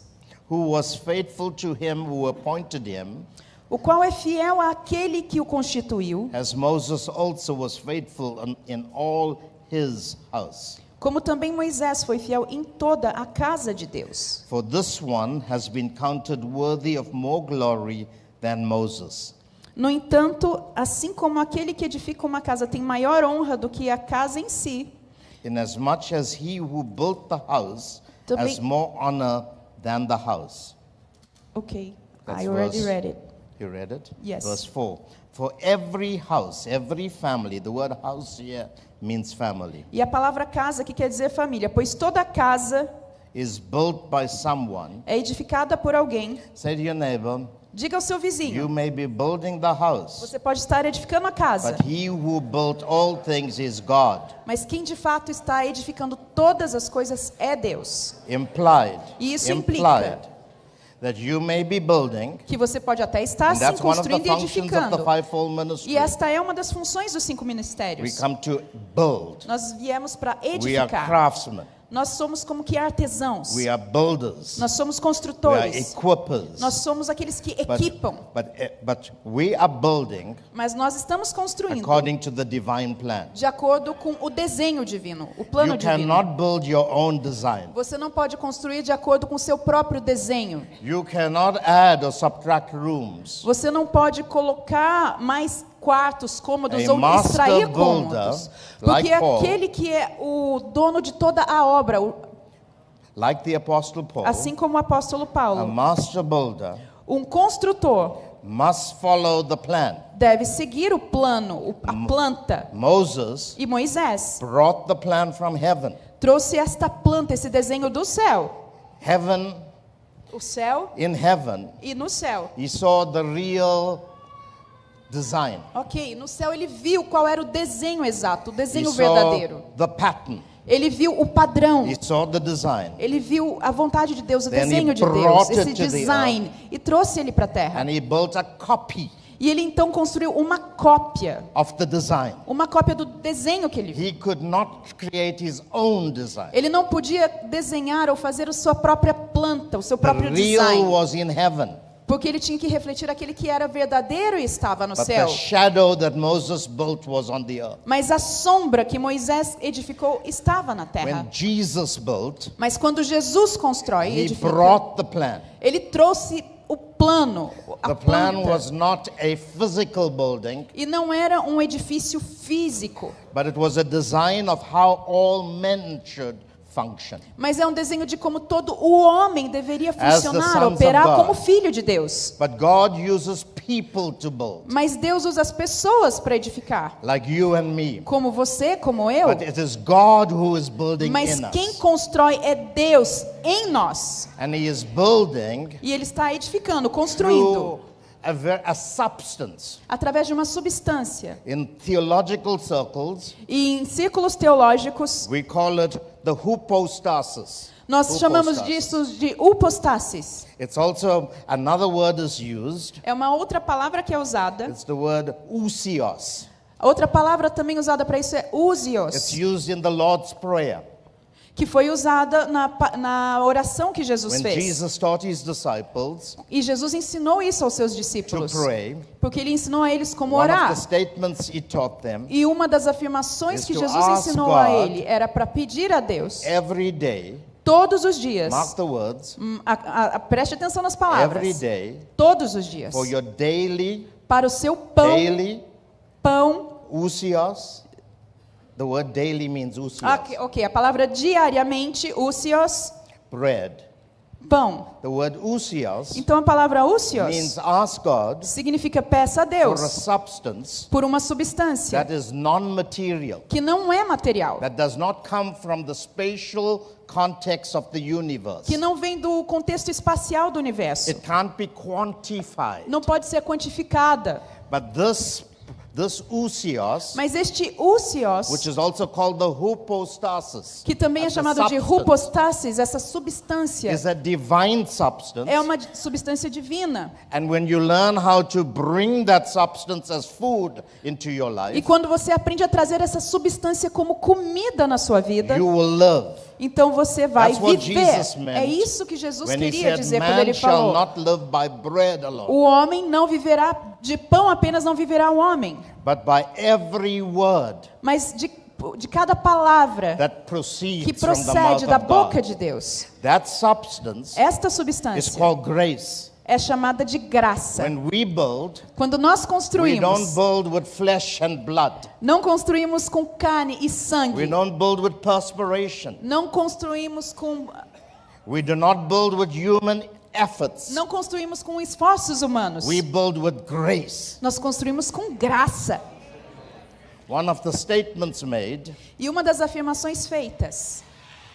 S1: Who was faithful to him who appointed him,
S2: O qual é fiel àquele que o constituiu,
S1: as Moses also was faithful in all his house.
S2: como também Moisés foi fiel em toda a casa de Deus.
S1: For this one has been counted worthy of more glory than Moses.
S2: No entanto, assim como aquele que edifica uma casa tem maior honra do que a casa em si,
S1: Inasmuch as he who built the house
S2: Também-
S1: has more honor than the house.
S2: ok,
S1: That's
S2: I already
S1: verse-
S2: read it.
S1: You read it?
S2: Yes.
S1: Verse 4. For every house, every family, the word house here means family,
S2: E a palavra casa que quer dizer família, pois toda casa
S1: is built by someone.
S2: é edificada por alguém.
S1: Say to your neighbor,
S2: Diga ao seu
S1: you
S2: vizinho,
S1: may be building the house,
S2: você pode estar edificando a casa,
S1: but he who built all things is God.
S2: mas quem de fato está edificando todas as coisas é Deus.
S1: Implied.
S2: E isso
S1: implied
S2: implica
S1: that you may be building,
S2: que você pode até estar
S1: and
S2: se
S1: that's one of the
S2: construindo e
S1: functions of the
S2: edificando.
S1: fivefold ministry.
S2: E esta é uma das funções dos 5
S1: We
S2: ministérios.
S1: come to build.
S2: Nós viemos para
S1: We are
S2: edificar.
S1: craftsmen.
S2: Nós somos como que artesãos.
S1: We are builders.
S2: Nós somos
S1: We are
S2: construtores.
S1: equippers.
S2: Nós somos aqueles que equipam.
S1: But we are building
S2: Mas nós estamos construindo
S1: according to the divine plan.
S2: de acordo com o desenho divino, o plano
S1: You
S2: divino.
S1: cannot build your own design.
S2: Você não pode construir de acordo com o seu próprio desenho.
S1: You cannot add or subtract rooms.
S2: Você não pode colocar mais quartos, cômodos
S1: A
S2: ou
S1: master
S2: extrair
S1: builder,
S2: cômodos. Porque
S1: like Paul,
S2: aquele que é o dono de toda a obra,
S1: like the Apostle Paul,
S2: assim como o apóstolo
S1: a
S2: Paulo,
S1: master builder
S2: um construtor
S1: must follow the plan.
S2: deve seguir o plano, a planta.
S1: Moses
S2: E Moisés
S1: brought the plan from heaven.
S2: trouxe esta planta, esse desenho do céu.
S1: Heaven,
S2: O céu
S1: in heaven,
S2: e no céu.
S1: he saw the real design.
S2: Ok, no céu ele viu qual era o desenho exato, o
S1: He
S2: desenho
S1: saw
S2: verdadeiro.
S1: the pattern.
S2: Ele viu o padrão.
S1: He saw the design.
S2: Ele viu a vontade de Deus, o
S1: Then he
S2: desenho de Deus,
S1: brought
S2: esse
S1: it to the
S2: design, e trouxe ele para a terra.
S1: And he built a copy
S2: E ele então construiu uma cópia do desenho que ele viu.
S1: He could not create his own design.
S2: Ele não podia desenhar ou fazer a sua própria planta. planta, o seu
S1: The
S2: próprio
S1: real
S2: design.
S1: was in heaven.
S2: Porque ele tinha que refletir aquele que era verdadeiro e estava no
S1: But
S2: céu.
S1: the shadow that Moses built was on the earth.
S2: Mas a sombra que Moisés edificou estava na terra.
S1: When Jesus built,
S2: Mas quando Jesus constrói e
S1: he
S2: edifica,
S1: brought the plan.
S2: ele trouxe o plano, a
S1: The plan
S2: planta.
S1: was not a physical building,
S2: E não era um edifício físico,
S1: but it was a design of how all men should function.
S2: mas é um desenho de como todo o homem deveria
S1: As the
S2: funcionar,
S1: sons of
S2: operar
S1: God.
S2: como filho de Deus.
S1: But God uses people to build,
S2: Mas Deus usa as pessoas para edificar,
S1: like you and me.
S2: como você, como eu.
S1: But it is God who is building
S2: Mas
S1: in
S2: quem
S1: us.
S2: constrói é Deus em nós.
S1: And He is building
S2: E Ele está edificando, construindo,
S1: through a substance.
S2: através de uma substância.
S1: In theological circles,
S2: E em círculos teológicos,
S1: we call it the hypostasis.
S2: nós chamamos
S1: Hypostasis.
S2: disso de upostasis.
S1: It's also, another word is used.
S2: É uma outra palavra que é usada.
S1: It's the word ousios.
S2: Outra palavra também usada para isso é
S1: It's
S2: ousios,
S1: used in the Lord's Prayer.
S2: que foi usada na oração que Jesus
S1: When
S2: fez.
S1: Jesus taught His disciples
S2: E Jesus ensinou isso aos seus
S1: to
S2: discípulos,
S1: pray,
S2: porque ele ensinou a eles como
S1: one of
S2: orar.
S1: the statements He taught them,
S2: E uma das afirmações
S1: is
S2: que
S1: to
S2: Jesus
S1: ask
S2: ensinou a
S1: God
S2: ele era para pedir a Deus
S1: every day,
S2: todos os dias.
S1: mark the words,
S2: Preste atenção nas
S1: every
S2: palavras.
S1: day,
S2: Todos os dias.
S1: for your daily,
S2: Para o seu pão, pão.
S1: ousios. The word daily means ousios.
S2: Ok, a palavra diariamente, ousios,
S1: Bread.
S2: pão.
S1: The word ousios
S2: Então a palavra
S1: means
S2: ousios
S1: ask God
S2: significa peça a
S1: for a
S2: Deus
S1: substance
S2: por uma substância
S1: that is non-material,
S2: que não é material,
S1: that does not come from the spatial context of the universe.
S2: que não vem do contexto espacial do universo,
S1: It can't be quantified.
S2: não pode ser quantificada.
S1: But this ousios,
S2: Mas este ousios,
S1: which is also called the hypostasis,
S2: que também é
S1: as a
S2: chamado de
S1: substance,
S2: hypostasis, essa substância,
S1: is a divine substance.
S2: é uma substância divina.
S1: And when you learn how to bring that substance as food into your
S2: E
S1: life,
S2: quando você aprende a trazer essa substância como comida na sua vida,
S1: you will live.
S2: então você vai
S1: That's what
S2: viver.
S1: Jesus meant
S2: É isso que Jesus
S1: When He
S2: queria
S1: said,
S2: dizer quando
S1: man
S2: ele
S1: shall
S2: falou:
S1: not live by bread alone,
S2: o homem não viverá de pão apenas, não viverá o homem,
S1: but by every word
S2: mas de cada palavra
S1: that
S2: que
S1: proceeds from the mouth
S2: procede da
S1: of
S2: boca
S1: God.
S2: de Deus.
S1: That substance
S2: Esta
S1: is
S2: substância
S1: called grace.
S2: é chamada de graça.
S1: When we build,
S2: Quando nós
S1: we don't
S2: construímos,
S1: build with flesh and blood.
S2: não construímos com carne e
S1: We
S2: sangue,
S1: don't build with perspiration.
S2: não construímos com
S1: We do not build with human efforts.
S2: não construímos com esforços humanos.
S1: We build with grace.
S2: Nós construímos com graça.
S1: One of the statements made
S2: E uma das afirmações feitas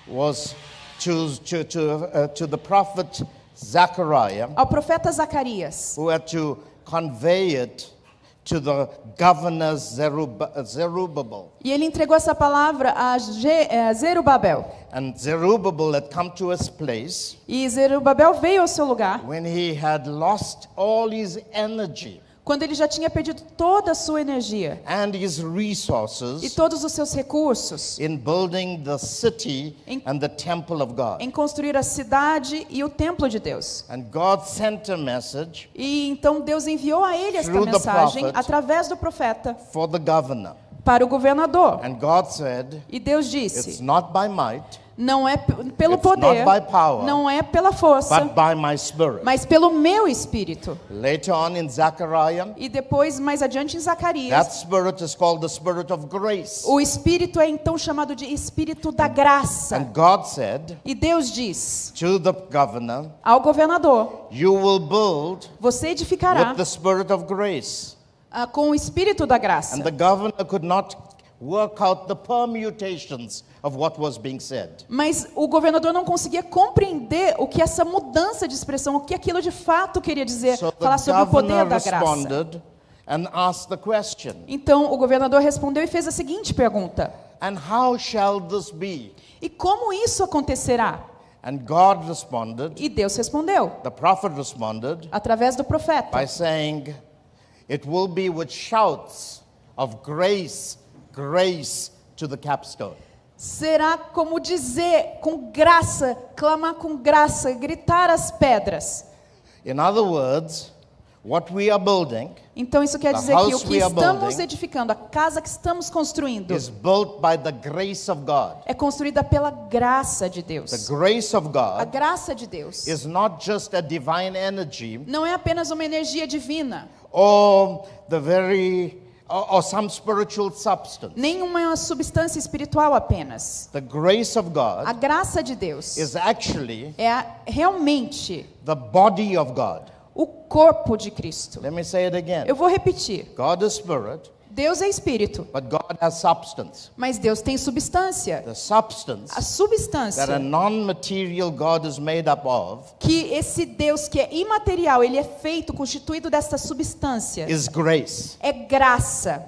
S1: was to the prophet Zechariah,
S2: ao profeta Zacarias,
S1: who had to convey it to the governor Zerubbabel.
S2: e ele entregou essa palavra a Zerubabel.
S1: And Zerubbabel had come to his place
S2: E Zerubabel veio ao seu lugar
S1: when he had lost all his energy
S2: quando ele já tinha perdido toda a sua energia
S1: and his
S2: e
S1: resources
S2: todos os seus recursos
S1: in building the city and the temple of God.
S2: em construir a cidade e o templo de Deus.
S1: And God sent a message
S2: E então Deus enviou a ele esta
S1: Through the
S2: mensagem
S1: prophet.
S2: através do profeta
S1: for the governor.
S2: para o governador.
S1: And God said,
S2: E Deus
S1: it's
S2: disse:
S1: not by might,
S2: não é pelo
S1: It's
S2: poder,
S1: not by power,
S2: não é pela força,
S1: but by my spirit.
S2: mas pelo meu espírito.
S1: Later on in Zechariah,
S2: E depois, mais adiante em
S1: that
S2: Zacarias,
S1: spirit is called the spirit of grace.
S2: o espírito é então chamado de espírito da graça.
S1: And God said
S2: E Deus diz
S1: to the governor,
S2: ao governador:
S1: you will build
S2: você edificará
S1: with the spirit of grace.
S2: com o espírito da graça.
S1: And the governor could not work out the permutations of what was being said.
S2: Mas o governador não conseguia compreender o que essa mudança de expressão, o que aquilo de fato queria dizer,
S1: So
S2: falar
S1: the
S2: sobre o poder
S1: governor
S2: da graça.
S1: responded and asked the question,
S2: Então o governador respondeu e fez a seguinte pergunta:
S1: and how shall this be?
S2: e como isso acontecerá?
S1: And God responded,
S2: E Deus respondeu,
S1: the prophet responded
S2: através do profeta,
S1: by saying, it will be with shouts of grace, grace to the capstone.
S2: será como dizer com graça, clamar com graça, gritar às pedras.
S1: In other words, what we are building
S2: Então isso quer
S1: The
S2: dizer que o
S1: house
S2: que
S1: we are
S2: estamos
S1: building
S2: edificando, a casa que estamos construindo,
S1: is built by the grace of God.
S2: é construída pela graça de
S1: The
S2: Deus.
S1: grace of
S2: A
S1: God
S2: graça de Deus
S1: is not just a divine energy
S2: não é apenas uma energia divina,
S1: or or some spiritual substance.
S2: nem uma substância espiritual apenas.
S1: The grace of
S2: A
S1: God
S2: graça de Deus
S1: is actually
S2: realmente
S1: the body of God.
S2: o corpo de Cristo.
S1: Let me say it again.
S2: Eu vou repetir.
S1: God is spirit,
S2: Deus é espírito,
S1: but God has substance.
S2: mas Deus tem substância.
S1: The substance
S2: A substância
S1: that a non-material God is made up of
S2: que esse Deus que é imaterial, ele é feito, constituído dessa substância,
S1: is grace.
S2: é graça.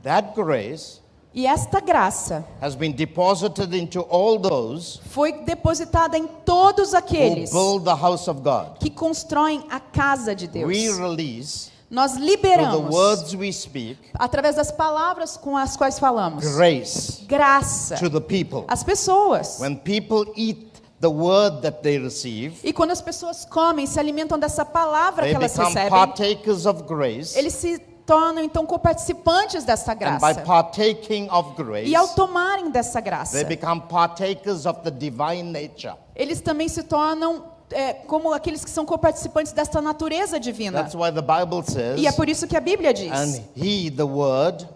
S1: That grace
S2: E esta graça
S1: has been deposited into all those
S2: foi depositada em todos
S1: who
S2: aqueles
S1: build the house of God.
S2: que constroem a casa de Deus.
S1: We release,
S2: Nós
S1: through the
S2: liberamos,
S1: words we speak,
S2: através das palavras com as quais falamos,
S1: grace
S2: graça
S1: to the people.
S2: às pessoas.
S1: When people eat the word that they receive,
S2: E quando as pessoas comem, se alimentam dessa palavra
S1: they
S2: que elas
S1: become
S2: recebem,
S1: partakers of grace.
S2: eles se tornam então coparticipantes dessa
S1: And by
S2: graça.
S1: partaking of grace,
S2: E ao tomarem dessa graça,
S1: they become partakers of the divine nature.
S2: eles também se tornam como aqueles que são coparticipantes desta natureza divina.
S1: That's why the Bible says,
S2: E é por isso que a Bíblia diz:
S1: and he, the word,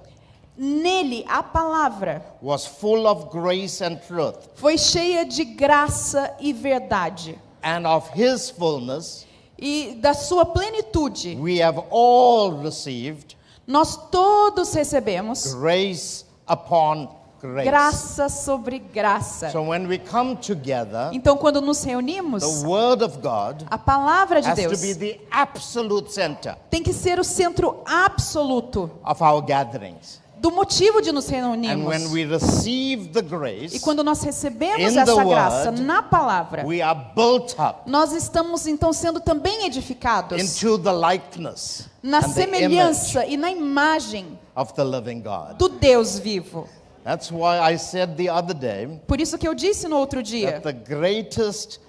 S2: nele a palavra
S1: was full of grace and truth,
S2: foi cheia de graça e verdade.
S1: and of his fullness
S2: E da sua plenitude,
S1: we have all received
S2: nós todos recebemos
S1: grace upon grace.
S2: graça sobre graça.
S1: So when we come together,
S2: Então, quando nos reunimos,
S1: the word of God
S2: a palavra de
S1: has
S2: Deus
S1: to be the absolute center
S2: tem que ser o centro absoluto
S1: of our gatherings.
S2: do motivo de nos
S1: And
S2: reunirmos.
S1: when we receive the
S2: E
S1: grace,
S2: quando nós recebemos
S1: in the
S2: essa graça
S1: word,
S2: na palavra,
S1: we are built up
S2: nós estamos então sendo também edificados
S1: into the likeness
S2: na
S1: and the image
S2: semelhança e na imagem
S1: of the living God.
S2: do Deus vivo.
S1: That's why I said the other day
S2: Por isso que eu disse no outro dia
S1: that the greatest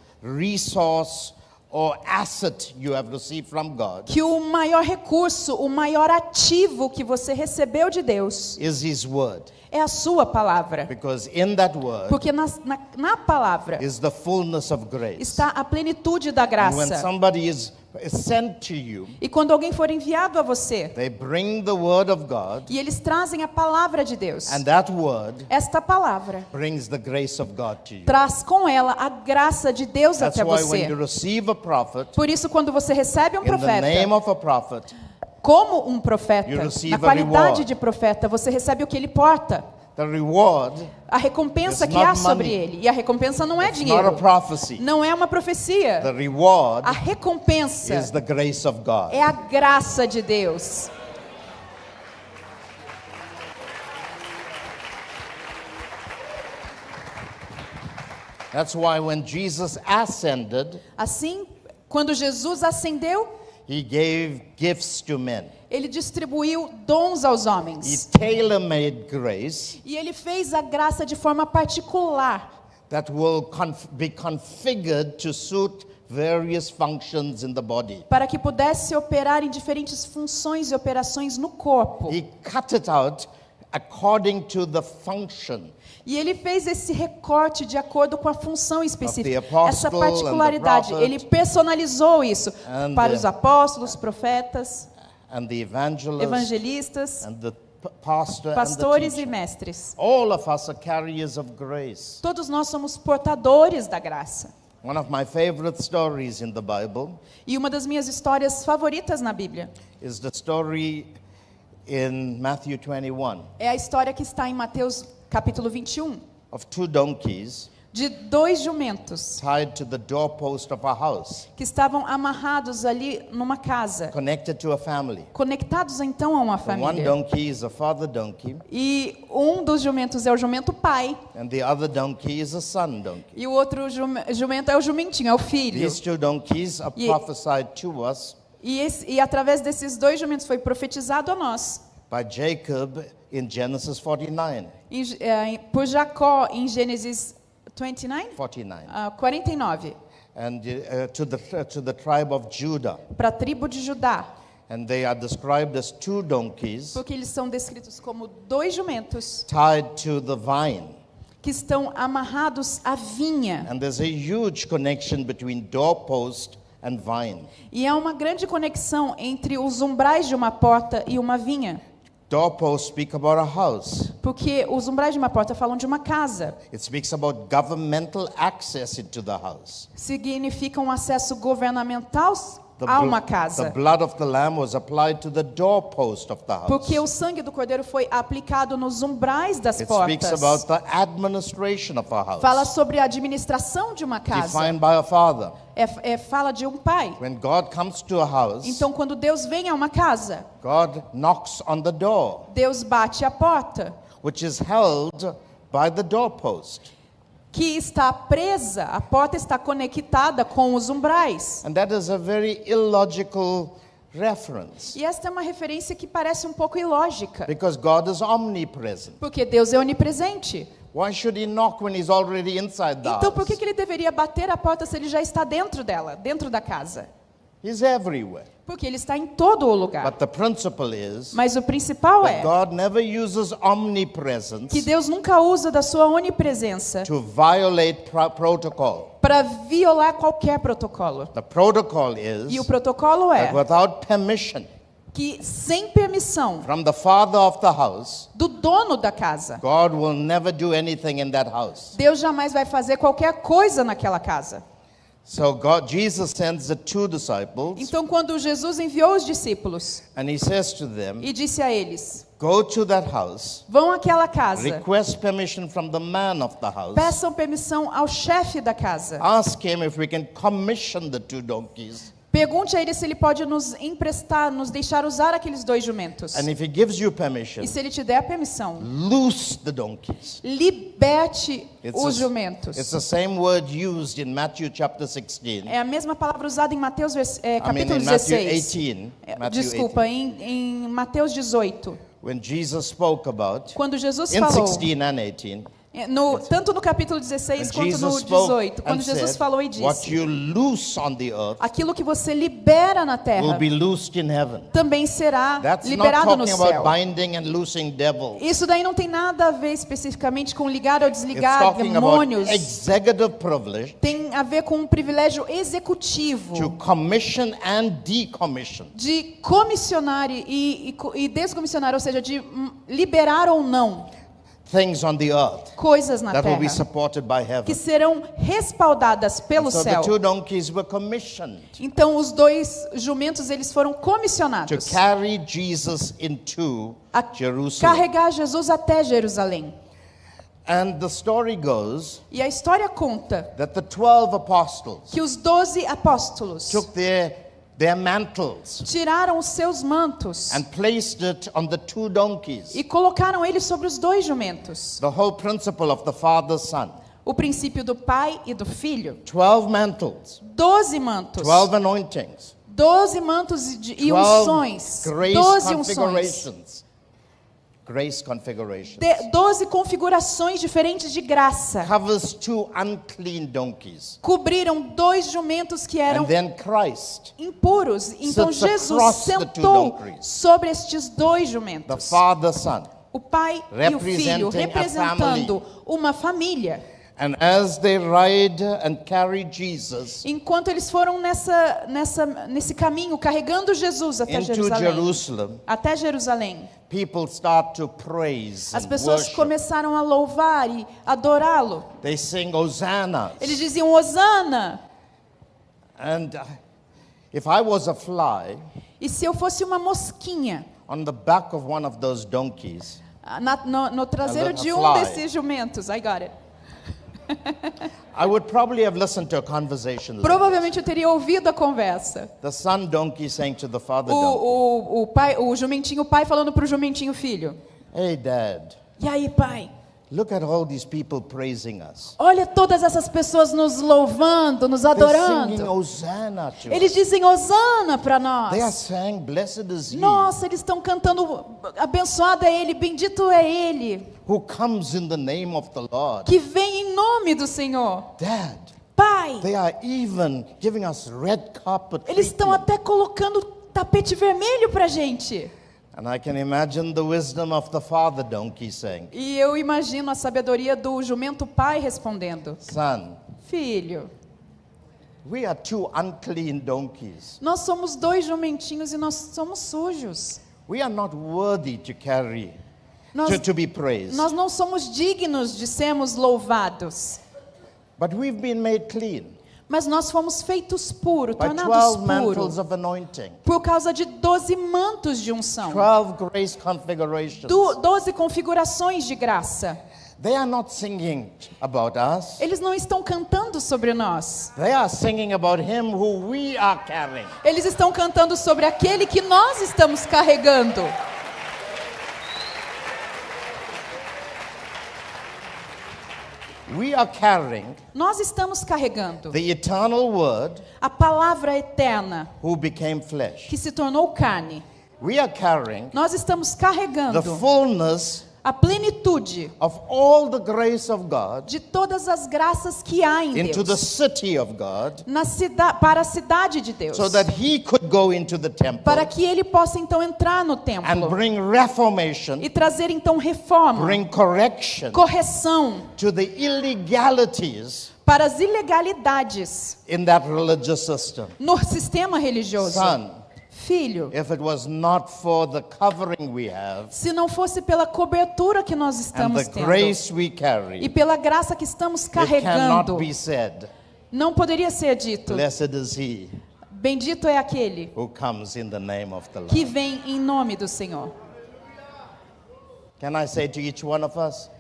S1: resource or asset you have received from God
S2: que o maior recurso, o maior ativo que você recebeu de Deus
S1: is His Word.
S2: é a sua palavra.
S1: Because in that Word
S2: Porque na palavra
S1: is the fullness of grace.
S2: está a plenitude da
S1: And when
S2: graça.
S1: somebody is sent to you,
S2: E quando alguém for enviado a você,
S1: they bring the Word of God,
S2: e eles trazem a palavra de Deus,
S1: and that Word
S2: esta palavra
S1: brings the grace of God to you.
S2: traz com ela a graça de Deus
S1: That's
S2: até
S1: why
S2: você.
S1: when you receive a prophet,
S2: Por isso, quando você recebe um
S1: in the name
S2: profeta,
S1: of a prophet,
S2: como um profeta,
S1: You receive
S2: na
S1: a
S2: qualidade
S1: reward.
S2: de profeta, você recebe o que ele porta,
S1: the reward
S2: a recompensa
S1: It's
S2: que há
S1: not
S2: sobre
S1: money.
S2: ele. E a recompensa não é
S1: is not a
S2: dinheiro,
S1: prophecy.
S2: não é uma profecia.
S1: The reward
S2: A recompensa
S1: is the grace of God.
S2: é a graça de Deus.
S1: That's why when Jesus ascended,
S2: Assim, quando Jesus ascendeu,
S1: He gave gifts to men.
S2: ele distribuiu dons aos
S1: He
S2: homens.
S1: tailor-made grace
S2: E ele fez a graça de forma particular,
S1: that will be configured to suit various functions in the body.
S2: para que pudesse operar em diferentes funções e operações no corpo.
S1: He cut it out according to the function.
S2: E ele fez esse recorte de acordo com a função específica,
S1: Of the apostle
S2: essa
S1: and the
S2: particularidade.
S1: prophet.
S2: Ele personalizou isso
S1: And
S2: para
S1: the-
S2: os apóstolos, profetas,
S1: And the evangelist
S2: evangelistas,
S1: and the pastor
S2: pastores
S1: and the
S2: e
S1: teacher.
S2: mestres.
S1: All of us are carriers of grace.
S2: Todos nós somos portadores da graça.
S1: One of my favorite stories in the Bible
S2: E uma das minhas histórias favoritas na Bíblia
S1: is the story in Matthew 21
S2: é a história que está em Mateus capítulo 21,
S1: of two donkeys
S2: de 2 jumentos
S1: tied to the doorpost of a house,
S2: que estavam amarrados ali numa casa,
S1: connected to a family.
S2: conectados então a uma
S1: The one
S2: família.
S1: donkey is a father donkey,
S2: E um dos jumentos é o jumento pai,
S1: and the other donkey is a son donkey.
S2: e o outro jumento é o jumentinho, é o filho.
S1: These two donkeys are
S2: Ye-
S1: prophesied to us
S2: E através desses 2 jumentos foi profetizado a nós.
S1: by Jacob in Genesis 49.
S2: Por Jacó em Gênesis 29?
S1: 49.
S2: 49.
S1: And to the tribe of Judah.
S2: Para a tribo de Judá.
S1: And they are described as 2 donkeys
S2: Porque eles são descritos como 2 jumentos
S1: tied to the vine.
S2: que estão amarrados à vinha.
S1: And there's a huge connection between doorpost and vine.
S2: E há uma grande conexão entre os umbrais de uma porta e uma vinha.
S1: Doorposts speak about a house.
S2: Porque os umbrais de uma porta falam de uma casa.
S1: It speaks about governmental access into the house.
S2: Significa um acesso governamental a uma casa.
S1: The blood of the lamb was applied to the doorpost of the house.
S2: Porque o sangue do cordeiro foi aplicado nos umbrais das
S1: It speaks
S2: portas.
S1: about the administration of a house.
S2: Fala sobre a administração de uma casa.
S1: Defined by a father.
S2: Fala de um pai.
S1: When God comes to a house,
S2: Então, quando Deus vem a uma casa,
S1: God knocks on the door,
S2: Deus bate a porta,
S1: which is held by the doorpost.
S2: que está presa, a porta está conectada com os umbrais.
S1: And that is a very illogical reference,
S2: E esta é uma referência que parece um pouco ilógica,
S1: because God is omnipresent.
S2: porque Deus é onipresente.
S1: Why should he knock when he's already inside the
S2: Então, por que
S1: house?
S2: ele deveria bater a porta se ele já está dentro dela, dentro da casa?
S1: He's everywhere.
S2: Porque ele está em todo o lugar.
S1: But the principle is
S2: Mas o principal
S1: that
S2: é
S1: God never uses omnipresence
S2: que Deus nunca usa da sua onipresença
S1: to violate protocol.
S2: para violar qualquer protocolo.
S1: The protocol is
S2: E o protocolo é
S1: that without permission
S2: que, sem permissão
S1: from the father of the house,
S2: do dono da casa,
S1: God will never do anything in that house.
S2: Deus jamais vai fazer qualquer coisa naquela casa.
S1: So Jesus sends the 2 disciples,
S2: Então, quando Jesus enviou os discípulos
S1: and he says to them,
S2: e disse a eles:
S1: go to that house,
S2: vão àquela casa,
S1: request permission from the man of the house,
S2: peçam permissão ao chefe da casa,
S1: ask him if we can commission the 2 donkeys,
S2: pergunte a ele se ele pode nos emprestar, nos deixar usar aqueles 2 jumentos.
S1: and if he gives you permission,
S2: E se ele te der a permissão,
S1: loose the donkeys.
S2: liberte
S1: It's
S2: os
S1: It's
S2: jumentos.
S1: the same word used in Matthew chapter 16.
S2: É a mesma palavra usada em Mateus capítulo
S1: in Matthew
S2: 16.
S1: 18. Matthew
S2: Desculpa,
S1: 18.
S2: em Mateus 18.
S1: When Jesus spoke about,
S2: Quando Jesus
S1: in
S2: falou,
S1: 16 and 18,
S2: tanto no capítulo 16
S1: when
S2: quanto no
S1: Jesus spoke
S2: 18, quando
S1: and
S2: Jesus
S1: said,
S2: falou e
S1: what
S2: disse:
S1: you loose on the earth
S2: aquilo que você libera na
S1: will
S2: terra
S1: be loosed in heaven.
S2: também será
S1: That's not
S2: liberado no
S1: talking
S2: céu.
S1: about binding and loosing devils.
S2: Isso daí não tem nada a ver especificamente com ligar ou
S1: It's
S2: desligar
S1: talking about
S2: demônios.
S1: executive privilege
S2: Tem a ver com um privilégio executivo
S1: to commission and decommission.
S2: de comissionar e descomissionar, ou seja, de liberar ou não
S1: Things on the earth
S2: coisas na
S1: that will be
S2: terra
S1: supported by
S2: que
S1: heaven.
S2: serão respaldadas pelo
S1: So the
S2: céu.
S1: 2 donkeys were commissioned
S2: Então os 2 jumentos eles foram
S1: to
S2: comissionados
S1: carry Jesus into
S2: a
S1: Jerusalem.
S2: carregar Jesus até Jerusalém.
S1: And the story goes
S2: E a história conta
S1: that the 12 apostles
S2: que os 12 apóstolos
S1: took their mantles
S2: tiraram os seus mantos
S1: and placed it on the 2 donkeys.
S2: e colocaram eles sobre os 2 jumentos.
S1: The whole principle of the Father, Son.
S2: O princípio do Pai e do Filho.
S1: 12 mantles,
S2: 12 mantos.
S1: 12 anointings,
S2: 12 mantos e
S1: 12
S2: unções.
S1: grace
S2: 12 unções.
S1: configurations. Grace configurations.
S2: 12 configurações diferentes de graça.
S1: Covers 2 unclean donkeys.
S2: Cobriram 2 jumentos que eram
S1: And then Christ,
S2: impuros. Então
S1: sits
S2: Jesus
S1: across the 2
S2: sentou
S1: donkeys.
S2: sobre estes 2
S1: the
S2: jumentos.
S1: Father, Son.
S2: O pai e o filho
S1: Representing a
S2: representando uma família.
S1: And as they ride and carry Jesus
S2: Enquanto eles foram nesse caminho carregando Jesus até
S1: into
S2: Jerusalém.
S1: Jerusalem,
S2: Até Jerusalém.
S1: people start to praise
S2: As
S1: and
S2: pessoas
S1: worship.
S2: começaram a louvar e adorá-lo.
S1: They sing hosannas.
S2: Eles diziam Hosana.
S1: And if I was a fly
S2: E se eu fosse uma mosquinha
S1: on the back of one of those donkeys,
S2: no traseiro de um
S1: fly.
S2: desses jumentos, I got it.
S1: I would probably have listened to a conversation like
S2: Provavelmente eu teria ouvido a conversa.
S1: the son donkey saying to the father donkey,
S2: O jumentinho pai falando para o jumentinho filho.
S1: hey dad,
S2: E aí, pai?
S1: Look at all these people praising us.
S2: Olha todas essas pessoas nos louvando, nos
S1: They're singing
S2: adorando.
S1: Hosanna to
S2: Eles
S1: us.
S2: dizem Hosana para
S1: They are
S2: nós.
S1: saying, blessed is he
S2: Nossa, eles estão cantando, abençoado é Ele, bendito é Ele,
S1: who comes in the name of the Lord.
S2: que vem em nome do Senhor.
S1: Dad,
S2: Pai,
S1: they are even giving us red carpet
S2: eles estão
S1: treatment.
S2: até colocando tapete vermelho para a gente.
S1: And I can imagine the wisdom of the father donkey saying,
S2: E eu imagino a sabedoria do jumento pai respondendo:
S1: son,
S2: Filho,
S1: we are two unclean donkeys.
S2: nós somos dois jumentinhos e nós somos sujos.
S1: We are not worthy to carry,
S2: Nós,
S1: to be praised.
S2: nós não somos dignos de sermos louvados.
S1: But we've been made clean
S2: Mas nós fomos feitos puros,
S1: by
S2: tornados
S1: 12 mantles
S2: puros,
S1: of anointing,
S2: por causa de 12 mantos de unção,
S1: 12 grace configurations.
S2: 12 configurações de graça.
S1: They are not singing about us.
S2: Eles não estão cantando sobre nós.
S1: They are singing about him who we are carrying.
S2: Eles estão cantando sobre aquele que nós estamos carregando.
S1: We are carrying
S2: Nós estamos carregando
S1: the eternal word
S2: a palavra eterna
S1: who became flesh.
S2: que se tornou carne.
S1: We are carrying
S2: Nós estamos
S1: the
S2: carregando
S1: fullness
S2: a plenitude
S1: of all the grace of God
S2: de todas as graças que há em
S1: into the
S2: Deus
S1: city of God,
S2: para a cidade de Deus,
S1: so that he could go into the temple
S2: para que ele possa então entrar no
S1: and
S2: templo
S1: bring reformation,
S2: e trazer então reforma,
S1: bring correction
S2: correção
S1: to the illegalities
S2: para as ilegalidades
S1: in that religious system.
S2: no sistema religioso.
S1: Son,
S2: Filho,
S1: if it was not for the covering we have
S2: se não fosse pela cobertura que nós
S1: and
S2: estamos
S1: the
S2: tendo
S1: grace we
S2: e
S1: carry,
S2: pela graça que estamos
S1: it cannot
S2: carregando,
S1: be said,
S2: não poderia ser dito:
S1: blessed is he
S2: bendito é aquele
S1: who comes in the name of the
S2: que
S1: Lord.
S2: vem em nome do Senhor.
S1: Can I say to each one of us,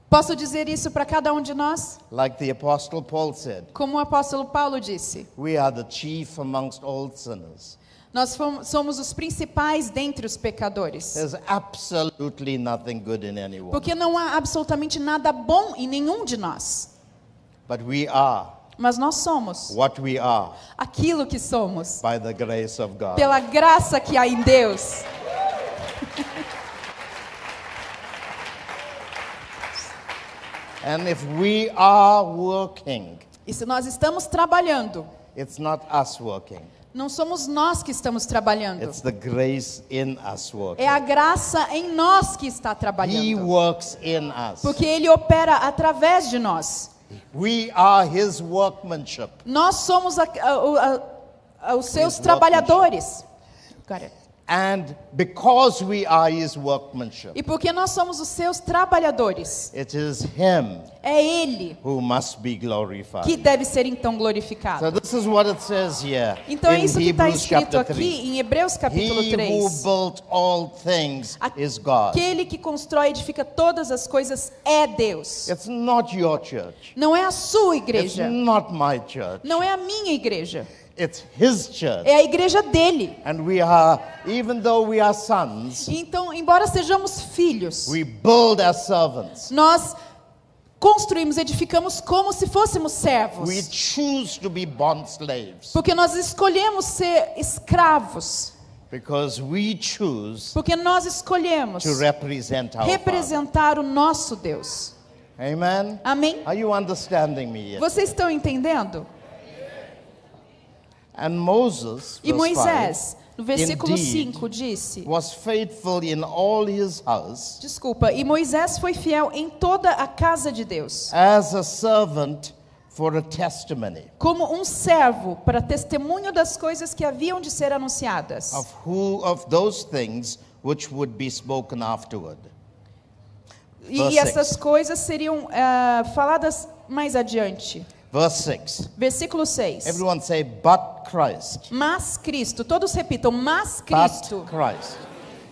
S2: Posso dizer isso para cada um de nós?
S1: like the Apostle Paul said,
S2: Como o apóstolo Paulo disse,
S1: we are the chief amongst all sinners.
S2: nós somos os principais dentre os pecadores.
S1: There's absolutely nothing good in anyone.
S2: Porque não há absolutamente nada bom em nenhum de nós.
S1: But we are
S2: Mas nós somos
S1: what we are
S2: aquilo que somos
S1: by the grace of God.
S2: pela graça que há em Deus.
S1: And if we are working,
S2: E se nós estamos trabalhando,
S1: it's not us working.
S2: não somos nós que estamos trabalhando.
S1: It's the grace in us working.
S2: É a graça em nós que está
S1: He
S2: trabalhando.
S1: works in us.
S2: Porque Ele opera através de nós.
S1: We are his workmanship.
S2: Nós somos os seus
S1: His
S2: trabalhadores. Got it.
S1: And because we are his workmanship,
S2: E porque nós somos os seus trabalhadores,
S1: it is him
S2: é Ele
S1: who must be glorified.
S2: que deve ser então glorificado.
S1: So this is what it says here
S2: Então é
S1: in
S2: isso que está
S1: Hebrews
S2: escrito
S1: chapter
S2: aqui
S1: 3.
S2: em Hebreus capítulo
S1: He who
S2: 3.
S1: built all things is God.
S2: Aquele que constrói e edifica todas as coisas é Deus.
S1: It's not your church.
S2: Não é a sua
S1: It's
S2: igreja.
S1: not my church.
S2: Não é a minha igreja.
S1: It's his church.
S2: É a igreja dele.
S1: And we are, even though we are sons,
S2: Então, embora sejamos filhos,
S1: we build as servants.
S2: nós construímos, edificamos como se fôssemos servos.
S1: We choose to be bond slaves
S2: Porque nós escolhemos ser escravos.
S1: because we choose
S2: Porque nós escolhemos
S1: to represent our Father.
S2: representar o nosso Deus.
S1: Amen?
S2: Amém?
S1: Are you understanding me yet?
S2: Vocês estão entendendo?
S1: And Moses,
S2: E
S1: verse
S2: Moisés, no
S1: 5,
S2: versículo
S1: indeed,
S2: 5, disse...
S1: was faithful in all his house
S2: Desculpa. E Moisés foi fiel em toda a casa de Deus,
S1: as a servant for a testimony
S2: como um servo para testemunho das coisas que haviam de ser anunciadas.
S1: of those things which would be spoken afterward. Verse
S2: E essas coisas seriam faladas mais adiante.
S1: Verse 6.
S2: Versículo 6.
S1: Everyone say, but Christ.
S2: Mas Cristo, todos repitam, mas
S1: But
S2: Cristo.
S1: Christ.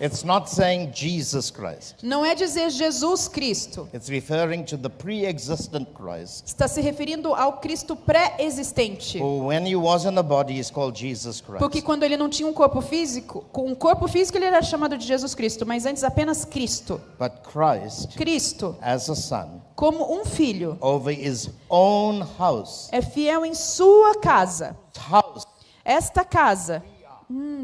S1: It's not saying Jesus Christ.
S2: não é dizer Jesus Cristo.
S1: It's referring to the pre-existent Christ,
S2: Está se referindo ao Cristo pré-existente.
S1: who when he was in a body is called Jesus Christ.
S2: Porque quando ele não tinha um corpo físico, com um corpo físico ele era chamado de Jesus Cristo, mas antes apenas Cristo.
S1: But Christ,
S2: Cristo,
S1: as a son,
S2: como um filho,
S1: over his own house.
S2: é fiel em sua casa.
S1: House.
S2: Esta casa,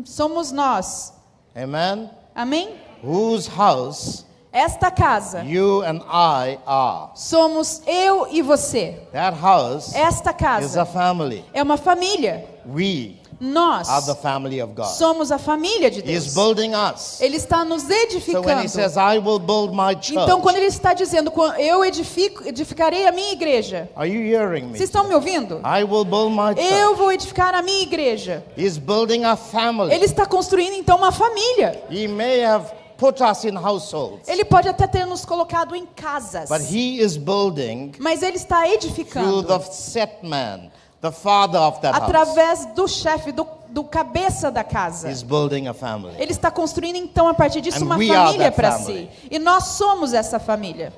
S2: somos nós.
S1: Amen?
S2: Amém?
S1: Whose house
S2: Esta casa,
S1: you and I are.
S2: somos eu e você.
S1: That house
S2: Esta
S1: is a
S2: casa
S1: family.
S2: é uma família.
S1: We
S2: Nós
S1: are the family of God.
S2: somos a família de
S1: He is
S2: Deus.
S1: building us.
S2: Ele está nos
S1: So when he
S2: edificando.
S1: says, I will build my church,
S2: Então, quando ele está dizendo, eu edificarei a minha igreja,
S1: are you hearing me?
S2: vocês estão me ouvindo?
S1: I will build my
S2: Eu
S1: church.
S2: vou edificar a minha igreja.
S1: He's building a family.
S2: Ele está construindo então uma família.
S1: He may have put us in households,
S2: Ele pode até ter nos colocado em casas,
S1: but he is building
S2: mas ele está
S1: through
S2: edificando
S1: the set man, the father of that house.
S2: através do chefe, do cabeça da casa.
S1: He's building a family.
S2: Ele está construindo então a partir disso
S1: And
S2: uma
S1: we are
S2: família
S1: that
S2: para
S1: family.
S2: si. E nós somos essa família.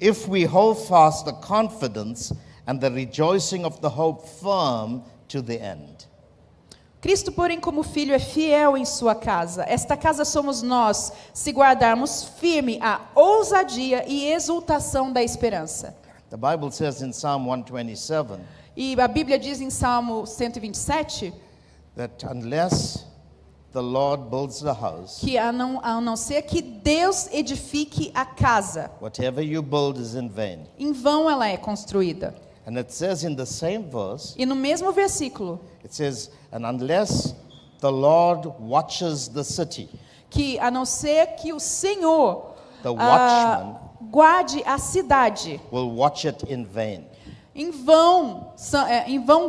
S1: If we hold fast the confidence and the rejoicing of the hope firm to the end.
S2: Cristo, porém, como filho, é fiel em sua casa. Esta casa somos nós, se guardarmos firme a ousadia e exultação da esperança.
S1: The Bible says in Psalm 127
S2: E a Bíblia diz em Salmo 127
S1: that unless the Lord builds the house,
S2: que a não ser que Deus edifique a casa,
S1: whatever you build is in vain.
S2: em vão ela é construída.
S1: And it says in the same verse,
S2: E no mesmo versículo,
S1: it says, and unless the Lord watches the city,
S2: que a não ser que o Senhor
S1: the watchman
S2: guarde a cidade,
S1: will watch it in vain.
S2: em vão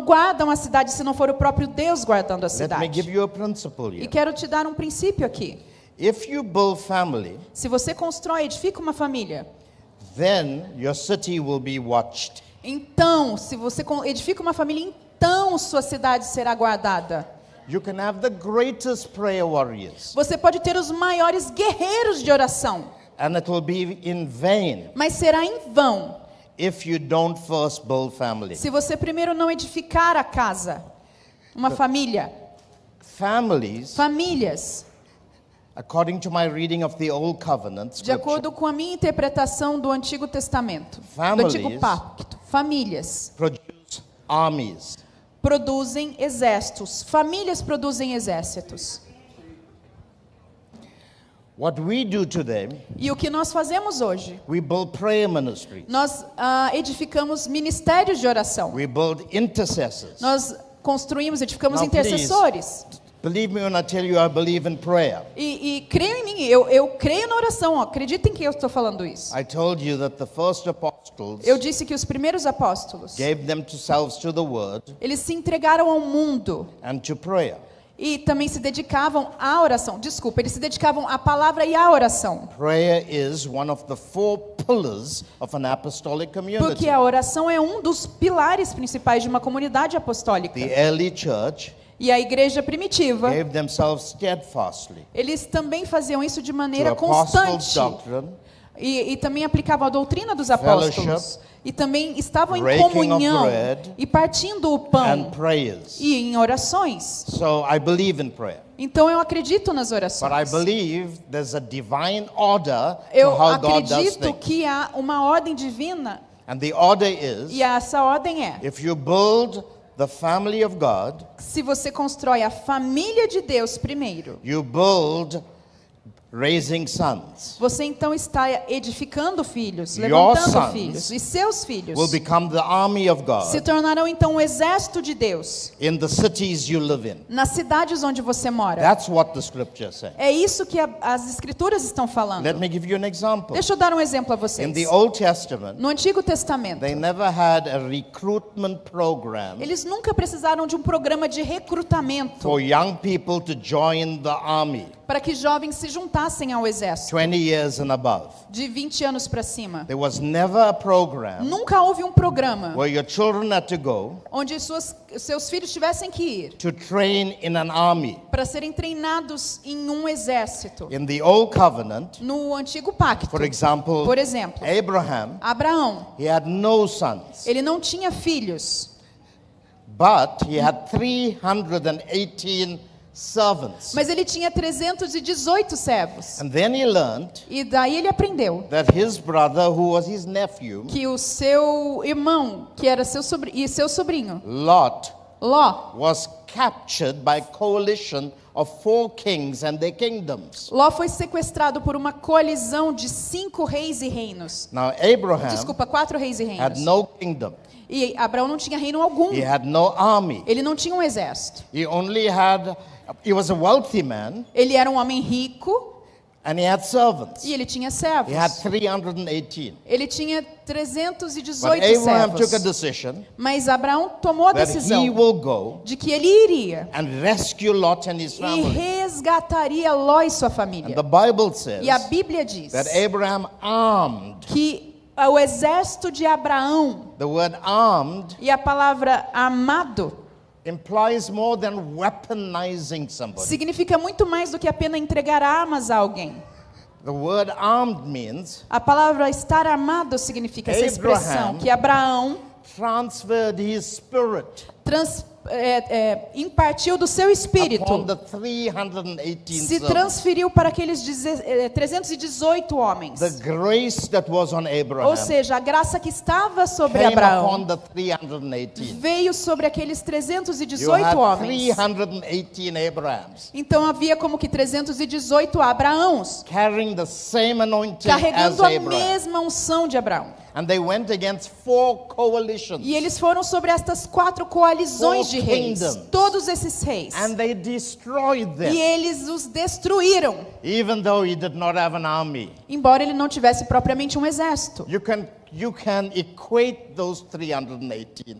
S2: guardam a cidade se não for o próprio Deus guardando a
S1: Let me
S2: cidade.
S1: give you a principle
S2: E
S1: here.
S2: quero te dar um princípio aqui.
S1: If you build family,
S2: Se você constrói, edifica uma família,
S1: then your city will be watched.
S2: então, se você edifica uma família, então sua cidade será guardada.
S1: You can have the greatest prayer warriors,
S2: Você pode ter os maiores guerreiros de oração,
S1: and it will be in vain
S2: mas será em vão
S1: if you don't first build family.
S2: se você primeiro não edificar a casa, uma família. Famílias,
S1: According to my reading of the Old Covenant
S2: de
S1: scripture,
S2: acordo com a minha interpretação do Antigo Testamento, do
S1: Families
S2: Antigo Pacto, famílias
S1: produce armies.
S2: produzem exércitos, famílias produzem exércitos.
S1: What we do today,
S2: E o que nós fazemos hoje?
S1: we build prayer ministries.
S2: Nós edificamos ministérios de oração.
S1: We build intercessors.
S2: Nós edificamos
S1: Now, please.
S2: intercessores.
S1: Believe me when I tell you I believe in prayer.
S2: E creio em mim, eu creio na oração, ó, acreditem que eu estou falando isso.
S1: I told you that the first apostles
S2: Eu disse que os primeiros apóstolos,
S1: gave themselves to the word
S2: eles se entregaram ao mundo
S1: and to prayer.
S2: e também se dedicavam à oração. Desculpa, eles se dedicavam à palavra e à oração.
S1: Prayer is one of the 4 pillars of an apostolic community.
S2: Porque a oração é um dos pilares principais de uma comunidade apostólica.
S1: The early church
S2: E a igreja primitiva,
S1: gave themselves steadfastly
S2: eles também faziam isso de
S1: to
S2: maneira
S1: apostles'
S2: constante.
S1: doctrine,
S2: E também aplicavam a doutrina dos
S1: Fellowship,
S2: apóstolos. E também estavam em
S1: breaking of
S2: comunhão
S1: bread,
S2: e partindo o
S1: and
S2: pão
S1: prayers.
S2: e em orações.
S1: So I believe in prayer.
S2: Então eu acredito nas
S1: But I
S2: orações.
S1: believe there's a divine order to
S2: Eu
S1: how God does
S2: acredito
S1: things.
S2: que há uma ordem divina
S1: And the order is,
S2: e essa ordem é:
S1: if you build the family of God,
S2: se você constrói a família de Deus primeiro,
S1: you build raising sons.
S2: você então está edificando filhos,
S1: Your
S2: levantando
S1: sons
S2: filhos, e seus filhos
S1: Will become the army of
S2: se
S1: God
S2: tornarão então o exército de Deus
S1: in the cities you live in.
S2: nas cidades onde você mora.
S1: That's what the scripture says.
S2: É isso que as escrituras estão falando.
S1: Let me give you an example.
S2: Deixa eu dar um exemplo a
S1: In
S2: vocês.
S1: the Old Testament,
S2: No Antigo Testamento,
S1: they never had a recruitment program
S2: eles nunca precisaram de um programa de recrutamento
S1: for young people to join the army.
S2: para que jovens se juntassem ao exército,
S1: 20 years and above.
S2: de 20 anos para cima.
S1: There was never a program
S2: Nunca houve um programa
S1: where your children had to go
S2: onde seus filhos tivessem que ir
S1: to train in an army.
S2: para serem treinados em um exército.
S1: In the Old Covenant,
S2: No Antigo Pacto,
S1: for example,
S2: por exemplo,
S1: Abraham,
S2: Abraão,
S1: he had no sons,
S2: ele não tinha filhos,
S1: but he had 318 servants.
S2: mas ele tinha 318 servos.
S1: And then he learned
S2: E daí ele aprendeu
S1: that his brother, who was his nephew,
S2: que o seu irmão, que era seu sobrinho, e seu sobrinho,
S1: Lot,
S2: Ló,
S1: was captured by coalition of 4 kings and their kingdoms.
S2: Ló foi sequestrado por uma coalizão de 5 reis e reinos.
S1: Now Abraham
S2: Desculpa, 4 reis e
S1: had
S2: reinos.
S1: no kingdom.
S2: E Abraão não tinha reino algum.
S1: He had no army.
S2: Ele não tinha um exército.
S1: He was a wealthy man
S2: Ele era um homem rico
S1: and he had servants.
S2: e ele tinha
S1: He
S2: servos.
S1: had 318.
S2: Ele tinha
S1: But
S2: 318
S1: Abraham took a
S2: servos.
S1: decision
S2: Mas Abraão tomou a
S1: that
S2: decisão
S1: he will go
S2: de que ele iria
S1: and rescue Lot and his
S2: e
S1: family.
S2: resgataria Ló e sua
S1: And
S2: família.
S1: the Bible says
S2: E a Bíblia diz
S1: that Abraham armed.
S2: que o exército de Abraão,
S1: The word armed
S2: e a palavra amado,
S1: implies more than weaponizing somebody.
S2: significa muito mais do que apenas entregar armas a alguém.
S1: The word armed means
S2: A palavra estar armado significa essa expressão,
S1: Abraham
S2: que Abraão
S1: transferred his spirit
S2: impartiu do seu espírito,
S1: upon the 318
S2: se
S1: servants.
S2: transferiu para aqueles 318 homens.
S1: The grace that was on Abraham
S2: Ou seja, a graça que estava sobre
S1: came
S2: Abraão
S1: upon the 318.
S2: veio sobre aqueles
S1: You
S2: 318
S1: had
S2: homens.
S1: 318 Abrahams
S2: Então havia como que 318 Abraãos
S1: carrying the same anointing as
S2: carregando a
S1: Abraham.
S2: mesma unção de Abraão.
S1: And they went against 4 coalitions.
S2: E eles foram sobre estas 4 coalizões de reis,
S1: kingdoms.
S2: todos esses reis.
S1: And they destroyed
S2: E
S1: them,
S2: eles os destruíram,
S1: even though he did not have an army.
S2: embora ele não tivesse propriamente um exército.
S1: You can equate those 318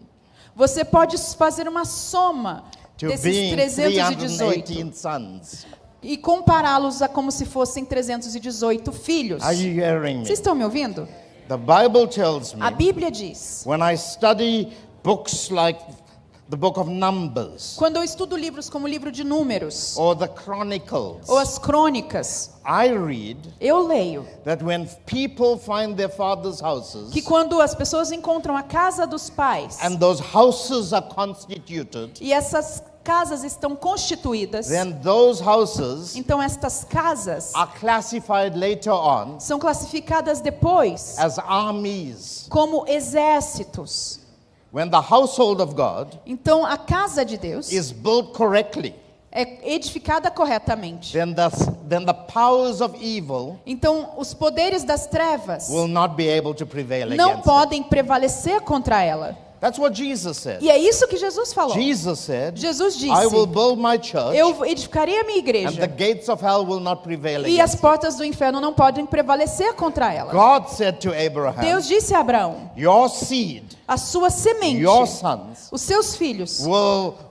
S2: Você pode fazer uma soma
S1: to
S2: desses
S1: being
S2: 318
S1: 318 sons.
S2: e compará-los a como se fossem 318 filhos.
S1: Are you hearing me?
S2: Vocês estão me ouvindo?
S1: The Bible tells
S2: A
S1: me,
S2: Bíblia diz,
S1: when I study books like the book of Numbers
S2: quando eu estudo livros como o livro de Números
S1: or the Chronicles,
S2: ou as Crônicas,
S1: I read
S2: eu leio
S1: that when people find their father's houses
S2: que quando as pessoas encontram a casa dos pais
S1: and those houses are constituted,
S2: e essas casas estão constituídas,
S1: then those houses
S2: então estas casas
S1: are classified later on
S2: são classificadas depois
S1: as armies.
S2: como exércitos.
S1: When the household of God
S2: Então a casa de Deus
S1: is built correctly,
S2: é edificada corretamente.
S1: then the powers of evil
S2: Então os poderes das trevas
S1: will not be able to prevail
S2: não
S1: against it.
S2: podem prevalecer contra ela.
S1: That's what Jesus said.
S2: E é isso que Jesus falou.
S1: Jesus said,
S2: Jesus disse,
S1: I will build my church
S2: eu edificarei a minha
S1: and the
S2: igreja
S1: gates of hell will not prevail
S2: e as
S1: against it.
S2: portas do inferno não podem prevalecer contra ela.
S1: God said to Abraham,
S2: Deus disse a Abraão,
S1: your seed,
S2: a sua semente,
S1: your sons
S2: os seus filhos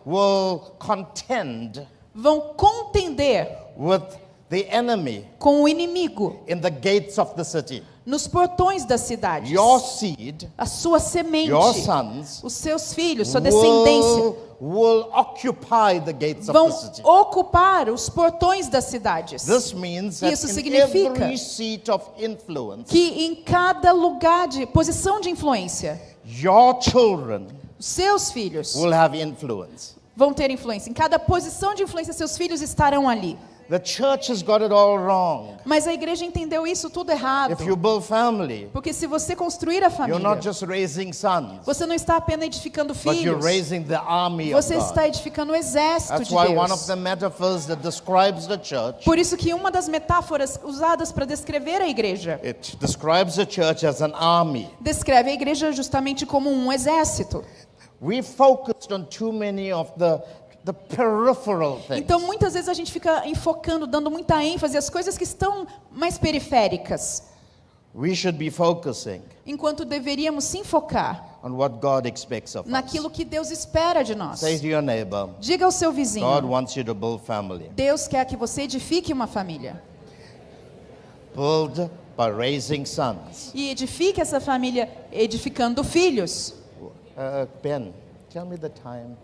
S1: will contend
S2: vão contender
S1: with the enemy
S2: com o inimigo
S1: in the gates of the city.
S2: nos portões das cidades.
S1: Your seed,
S2: A sua semente,
S1: your sons
S2: os seus filhos, sua descendência
S1: will occupy the gates of
S2: vão
S1: the city.
S2: ocupar os portões das cidades.
S1: This means that
S2: Isso
S1: in
S2: significa
S1: every seat of influence,
S2: Que em cada lugar de posição de influência,
S1: your children
S2: os seus filhos
S1: will have influence.
S2: vão ter influência. Em cada posição de influência, seus filhos estarão ali.
S1: The church has got it all wrong.
S2: Mas a igreja entendeu isso tudo errado.
S1: If you build family,
S2: Porque se você construir a
S1: you're
S2: família,
S1: not just raising sons,
S2: você não está apenas edificando
S1: but you're
S2: filhos,
S1: raising the army of
S2: você
S1: God.
S2: está edificando o exército
S1: That's
S2: de
S1: why one of
S2: Deus.
S1: the metaphors that describes the church,
S2: Por isso que uma das metáforas usadas para descrever a igreja
S1: it describes the church as an army.
S2: descreve a igreja justamente como um exército.
S1: We focused on too many of the peripheral things.
S2: Então muitas vezes a gente fica enfocando, dando muita ênfase às coisas que estão mais periféricas,
S1: We should be focusing
S2: enquanto deveríamos se focar
S1: on what God expects of us.
S2: naquilo que Deus espera de nós.
S1: Say to your neighbor,
S2: Diga ao seu vizinho,
S1: God wants you to build family.
S2: Deus quer que você edifique uma família.
S1: Build by raising sons.
S2: E edifique essa família edificando filhos.
S1: Ben, tell me the time.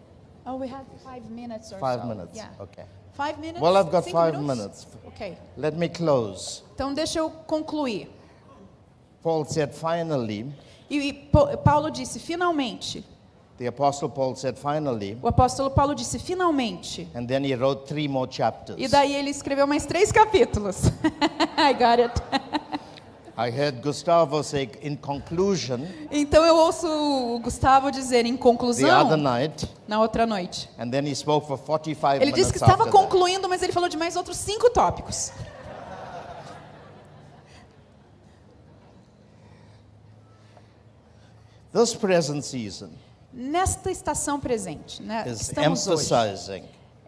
S2: Oh, we have 5 minutes or
S1: 5
S2: so.
S1: minutes.
S2: Yeah.
S1: Okay.
S2: 5 minutes?
S1: Well, I've got
S2: 5
S1: 5 minutes.
S2: Ok.
S1: Let me close.
S2: Então deixa eu concluir.
S1: Paul said, finally,
S2: E Paulo disse, finalmente.
S1: the Apostle Paul said, finally,
S2: O apóstolo Paulo disse, finalmente.
S1: and then he wrote 3 more chapters.
S2: E daí ele escreveu mais 3 capítulos. I got it.
S1: I heard Gustavo say, in conclusion,
S2: Então eu ouço o Gustavo dizer em
S1: the
S2: conclusão,
S1: other night,
S2: na outra noite.
S1: and then he spoke for 45
S2: Ele
S1: minutes
S2: disse que estava
S1: after that.
S2: concluindo, mas ele falou de mais outros 5 tópicos.
S1: This present season
S2: Nesta estação presente, né,
S1: is
S2: estamos hoje,
S1: emphasizing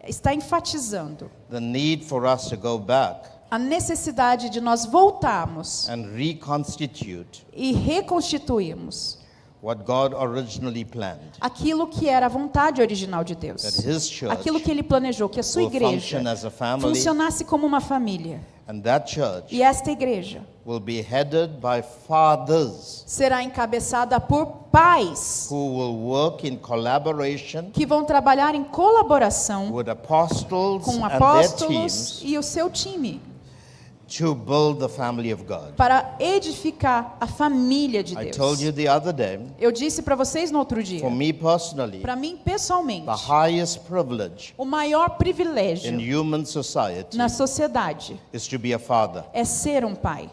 S2: está enfatizando
S1: the need for us to go back
S2: a necessidade de nós voltarmos
S1: and reconstitute
S2: e reconstituirmos
S1: what God originally planned.
S2: aquilo que era a vontade original de Deus.
S1: That His church
S2: Aquilo que Ele planejou, que a sua
S1: will
S2: igreja
S1: function as a family,
S2: funcionasse como uma família.
S1: and that church
S2: E esta igreja
S1: will be headed by fathers
S2: será encabeçada por pais
S1: who will work in collaboration
S2: que vão trabalhar em colaboração
S1: with apostles
S2: com
S1: and their
S2: apóstolos
S1: teams
S2: e o seu time
S1: to build the family of God.
S2: para edificar a família de
S1: I told you
S2: Deus.
S1: the other day,
S2: Eu disse para vocês no outro dia,
S1: for me personally,
S2: para mim pessoalmente,
S1: the highest privilege
S2: o maior privilégio
S1: in human society
S2: na sociedade
S1: is to be a father.
S2: é ser um pai.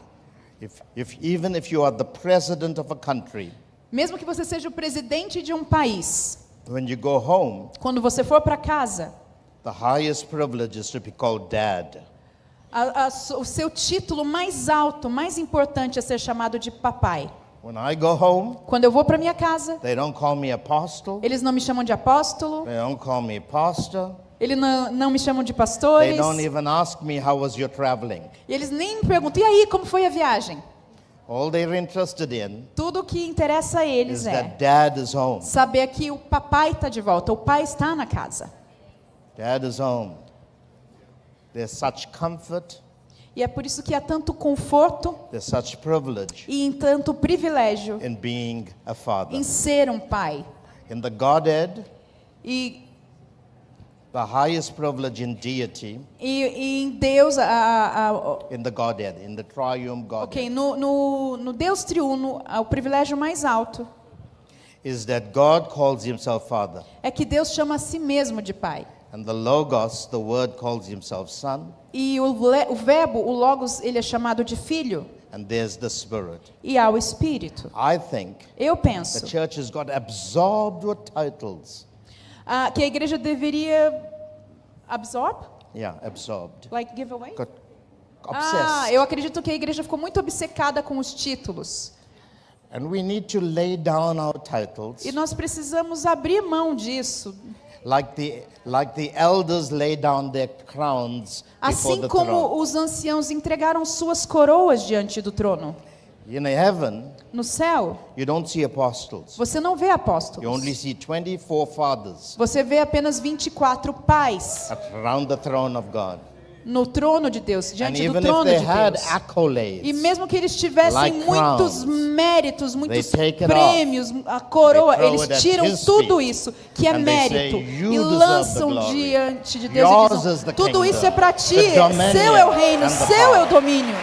S1: Even if you are the president of a country,
S2: Mesmo que você seja o presidente de um país,
S1: when you go home,
S2: quando você for para casa,
S1: the highest privilege is to be called dad.
S2: o seu título mais alto, mais importante é ser chamado de papai.
S1: When I go home,
S2: Quando eu vou para minha casa,
S1: they don't call me apostle,
S2: eles não me chamam de apóstolo,
S1: they don't call me pastor,
S2: eles não me chamam de
S1: they
S2: pastores,
S1: don't even ask me how was your traveling.
S2: e eles nem me perguntam, e aí, como foi a viagem?
S1: All they're interested in
S2: Tudo o que interessa a eles
S1: is
S2: é
S1: that dad is home.
S2: saber que o papai está de volta, o pai está na casa.
S1: Dad is home. There's such comfort,
S2: E é por isso que há tanto conforto
S1: there's such privilege
S2: e em tanto privilégio
S1: in being a father.
S2: em ser um pai.
S1: In the Godhead,
S2: E
S1: the highest privilege in deity,
S2: em Deus,
S1: in the Godhead, in the triune Godhead,
S2: ok, no Deus triuno, o privilégio mais alto
S1: is that God calls himself Father.
S2: é que Deus chama a si mesmo de pai.
S1: And the Logos, the Word, calls himself Son.
S2: E o verbo, o logos, ele é chamado de filho.
S1: And there's the Spirit.
S2: E há o Espírito.
S1: I think
S2: Eu
S1: the
S2: penso
S1: church has got absorbed with titles.
S2: que a igreja deveria absorb,
S1: Yeah, absorbed.
S2: like give away.
S1: Got obsessed.
S2: Eu acredito que a igreja ficou muito obcecada com os títulos.
S1: And we need to lay down our titles
S2: E nós precisamos abrir mão disso.
S1: like the elders lay down their crowns before
S2: Assim
S1: the
S2: como
S1: throne.
S2: os anciãos entregaram suas coroas diante do trono.
S1: In heaven,
S2: No céu,
S1: you don't see apostles.
S2: você não vê
S1: You
S2: apóstolos.
S1: only see 24 fathers
S2: Você vê apenas 24 pais
S1: around the throne of God.
S2: no trono de Deus,
S1: And
S2: diante do
S1: even if
S2: trono
S1: they
S2: de
S1: had
S2: Deus.
S1: accolades,
S2: E mesmo que eles tivessem
S1: like
S2: muitos
S1: crowns,
S2: méritos, muitos
S1: take it
S2: prêmios, a coroa,
S1: They throw
S2: eles
S1: it at
S2: tiram
S1: his
S2: tudo
S1: feet.
S2: isso que é
S1: And they
S2: mérito
S1: say, "You
S2: e
S1: deserve
S2: lançam
S1: the glory.
S2: diante de Deus
S1: Yours
S2: e
S1: is
S2: dizem,
S1: the
S2: tudo
S1: kingdom,
S2: isso é para ti,
S1: the dominion
S2: seu é o reino,
S1: and the
S2: seu é o
S1: power."
S2: domínio.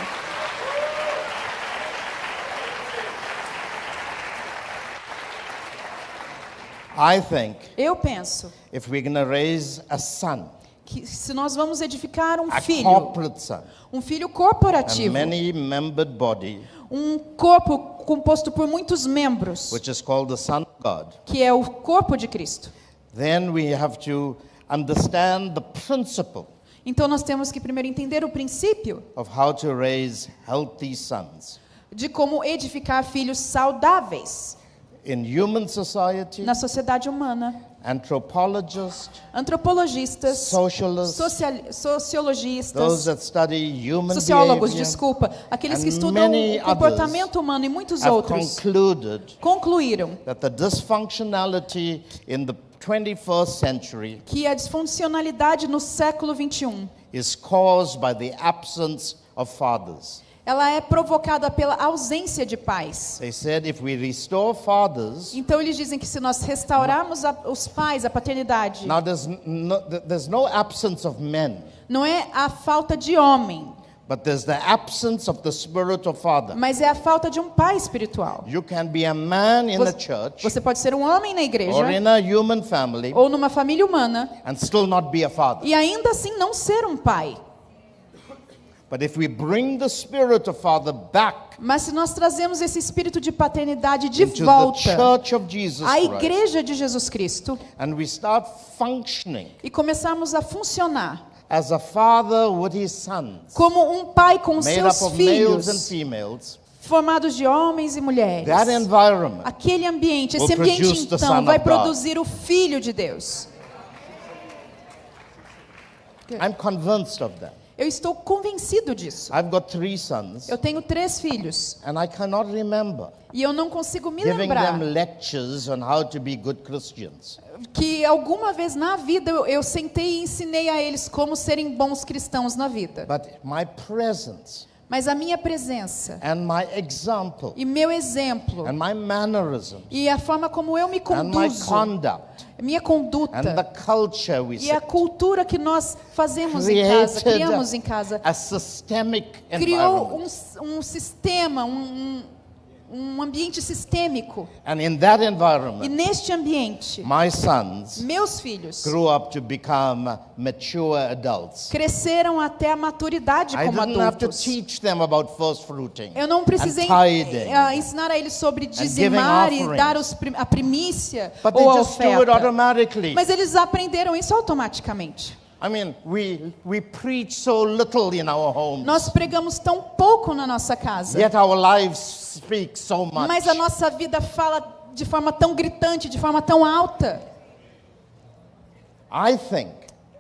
S1: I think
S2: Eu penso
S1: if we're going to raise a son,
S2: que se nós vamos edificar
S1: a
S2: filho,
S1: corporate son,
S2: um filho
S1: a
S2: corporativo,
S1: many-membered body,
S2: um corpo composto por muitos membros,
S1: which is called the Son of God,
S2: que é o corpo de Cristo.
S1: then we have to understand the principle
S2: Então nós temos que primeiro entender o princípio
S1: of how to raise healthy sons.
S2: de como edificar filhos saudáveis
S1: In human society,
S2: na sociedade humana.
S1: anthropologists,
S2: antropologistas,
S1: socialists,
S2: sociologistas,
S1: those that study human
S2: sociólogos,
S1: behavior,
S2: desculpa, aqueles
S1: and
S2: que estudam
S1: many
S2: o comportamento humano e muitos
S1: have
S2: outros
S1: concluded
S2: concluíram
S1: that the dysfunctionality in the 21st century
S2: que a disfuncionalidade no século 21
S1: is caused by the absence of fathers.
S2: ela é provocada pela ausência de pais.
S1: They said if we restore fathers,
S2: Então eles dizem que se nós restaurarmos os pais, a paternidade,
S1: now there's no absence of men,
S2: não é a falta de homem,
S1: but there's the absence of the spirit of father.
S2: mas é a falta de um pai espiritual.
S1: You can be a man in the church
S2: Você pode ser um homem na igreja
S1: or in a human family
S2: ou numa família humana
S1: and still not be a father.
S2: e ainda assim não ser um pai.
S1: But if we bring the spirit of father back
S2: Mas se nós trazemos esse espírito de paternidade de
S1: into the
S2: volta
S1: church of Jesus
S2: à
S1: Christ
S2: igreja de Jesus Cristo
S1: and we start functioning
S2: e começarmos a funcionar
S1: as a father with his sons,
S2: como um pai com os
S1: made up
S2: seus
S1: of males and
S2: filhos,
S1: females,
S2: formados de homens e mulheres,
S1: that environment
S2: aquele ambiente, esse
S1: will
S2: ambiente
S1: produce the Son
S2: então vai
S1: of God.
S2: produzir o Filho de Deus.
S1: I'm convinced of that.
S2: Eu estou convencido disso.
S1: I've got 3 sons
S2: Eu tenho 3 filhos
S1: and I cannot remember
S2: e eu não consigo me
S1: giving
S2: lembrar
S1: them lectures on how to be good Christians.
S2: que alguma vez na vida eu sentei e ensinei a eles como serem bons cristãos na vida.
S1: But my presence
S2: Mas a minha presença
S1: and my example
S2: e meu exemplo
S1: and my mannerisms
S2: e a forma como eu me
S1: and my
S2: conduzo,
S1: conduct
S2: minha
S1: and
S2: conduta
S1: the culture we
S2: e a
S1: set
S2: cultura que nós fazemos em casa,
S1: created
S2: criamos em casa,
S1: a systemic
S2: criou
S1: environment.
S2: um sistema, um ambiente sistêmico.
S1: And in that
S2: E
S1: environment,
S2: neste ambiente,
S1: my sons
S2: meus filhos
S1: grew up to become mature adults.
S2: cresceram até a maturidade
S1: I
S2: como
S1: didn't have to
S2: adultos.
S1: teach them about first fruiting
S2: Eu não precisei
S1: and tithing,
S2: ensinar a eles sobre
S1: giving
S2: dizimar e
S1: offerings.
S2: dar a primícia
S1: but they
S2: ou a
S1: just do it
S2: oferta.
S1: automatically.
S2: Mas eles aprenderam isso automaticamente.
S1: I mean, we preach so little in our homes,
S2: Nós pregamos tão pouco na nossa casa,
S1: yet our lives speak so much.
S2: mas a nossa vida fala de forma tão gritante, de forma tão alta.
S1: I think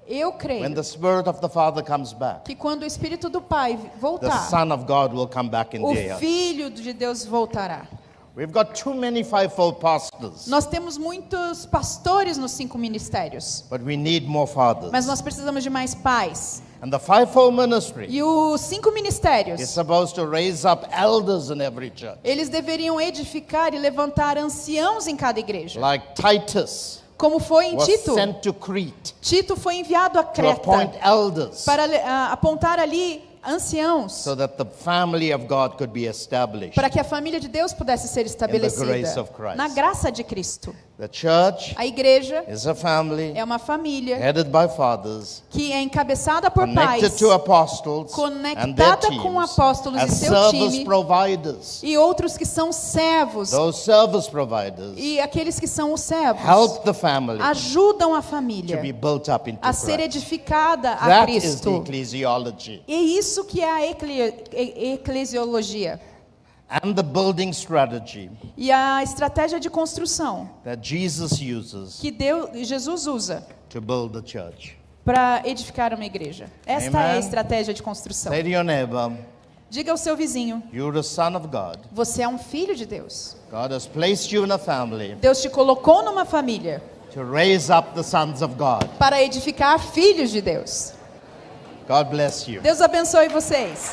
S2: Eu
S1: when
S2: creio
S1: the Spirit of the Father comes back,
S2: que quando o Espírito do Pai
S1: the
S2: voltar,
S1: Son of God will come back in
S2: o
S1: the earth.
S2: Filho de Deus voltará.
S1: We've got too many fivefold pastors,
S2: Nós temos muitos pastores nos 5 ministérios,
S1: but we need more fathers.
S2: mas nós precisamos de mais pais.
S1: And the fivefold ministry
S2: E os 5
S1: is
S2: ministérios,
S1: supposed to raise up elders in every church,
S2: eles deveriam edificar e levantar anciãos em cada igreja.
S1: like Titus
S2: Como foi em
S1: was
S2: Tito.
S1: sent to Crete
S2: Tito foi enviado a
S1: to appoint
S2: Creta
S1: elders
S2: para apontar ali anciãos,
S1: so that the family of God could be established.
S2: para que a família de Deus pudesse ser
S1: grace
S2: estabelecida
S1: of Christ.
S2: na graça de Cristo.
S1: The church
S2: A igreja
S1: is a family
S2: é uma família
S1: headed by fathers,
S2: que é encabeçada por
S1: connected
S2: pais,
S1: to apostles and their
S2: conectada com
S1: teams
S2: apóstolos e
S1: as
S2: seu
S1: service
S2: time,
S1: providers.
S2: e outros que são servos,
S1: Those service providers
S2: e aqueles que são os servos
S1: help the family
S2: ajudam a
S1: to
S2: família
S1: be built up into
S2: a ser
S1: Christ.
S2: edificada a
S1: That is the
S2: Cristo.
S1: ecclesiology.
S2: É isso que é a eclesiologia
S1: And the building strategy
S2: e a estratégia de construção
S1: that Jesus uses
S2: que Jesus usa
S1: to build the church.
S2: para edificar uma igreja. Esta é a
S1: Amen.
S2: estratégia de construção.
S1: Say to your neighbor,
S2: Diga ao seu vizinho,
S1: you're a son of God.
S2: você é um filho de Deus.
S1: God has placed you in a family
S2: Deus te colocou numa família
S1: to raise up the sons of God.
S2: para edificar filhos de Deus.
S1: God bless you.
S2: Deus abençoe vocês.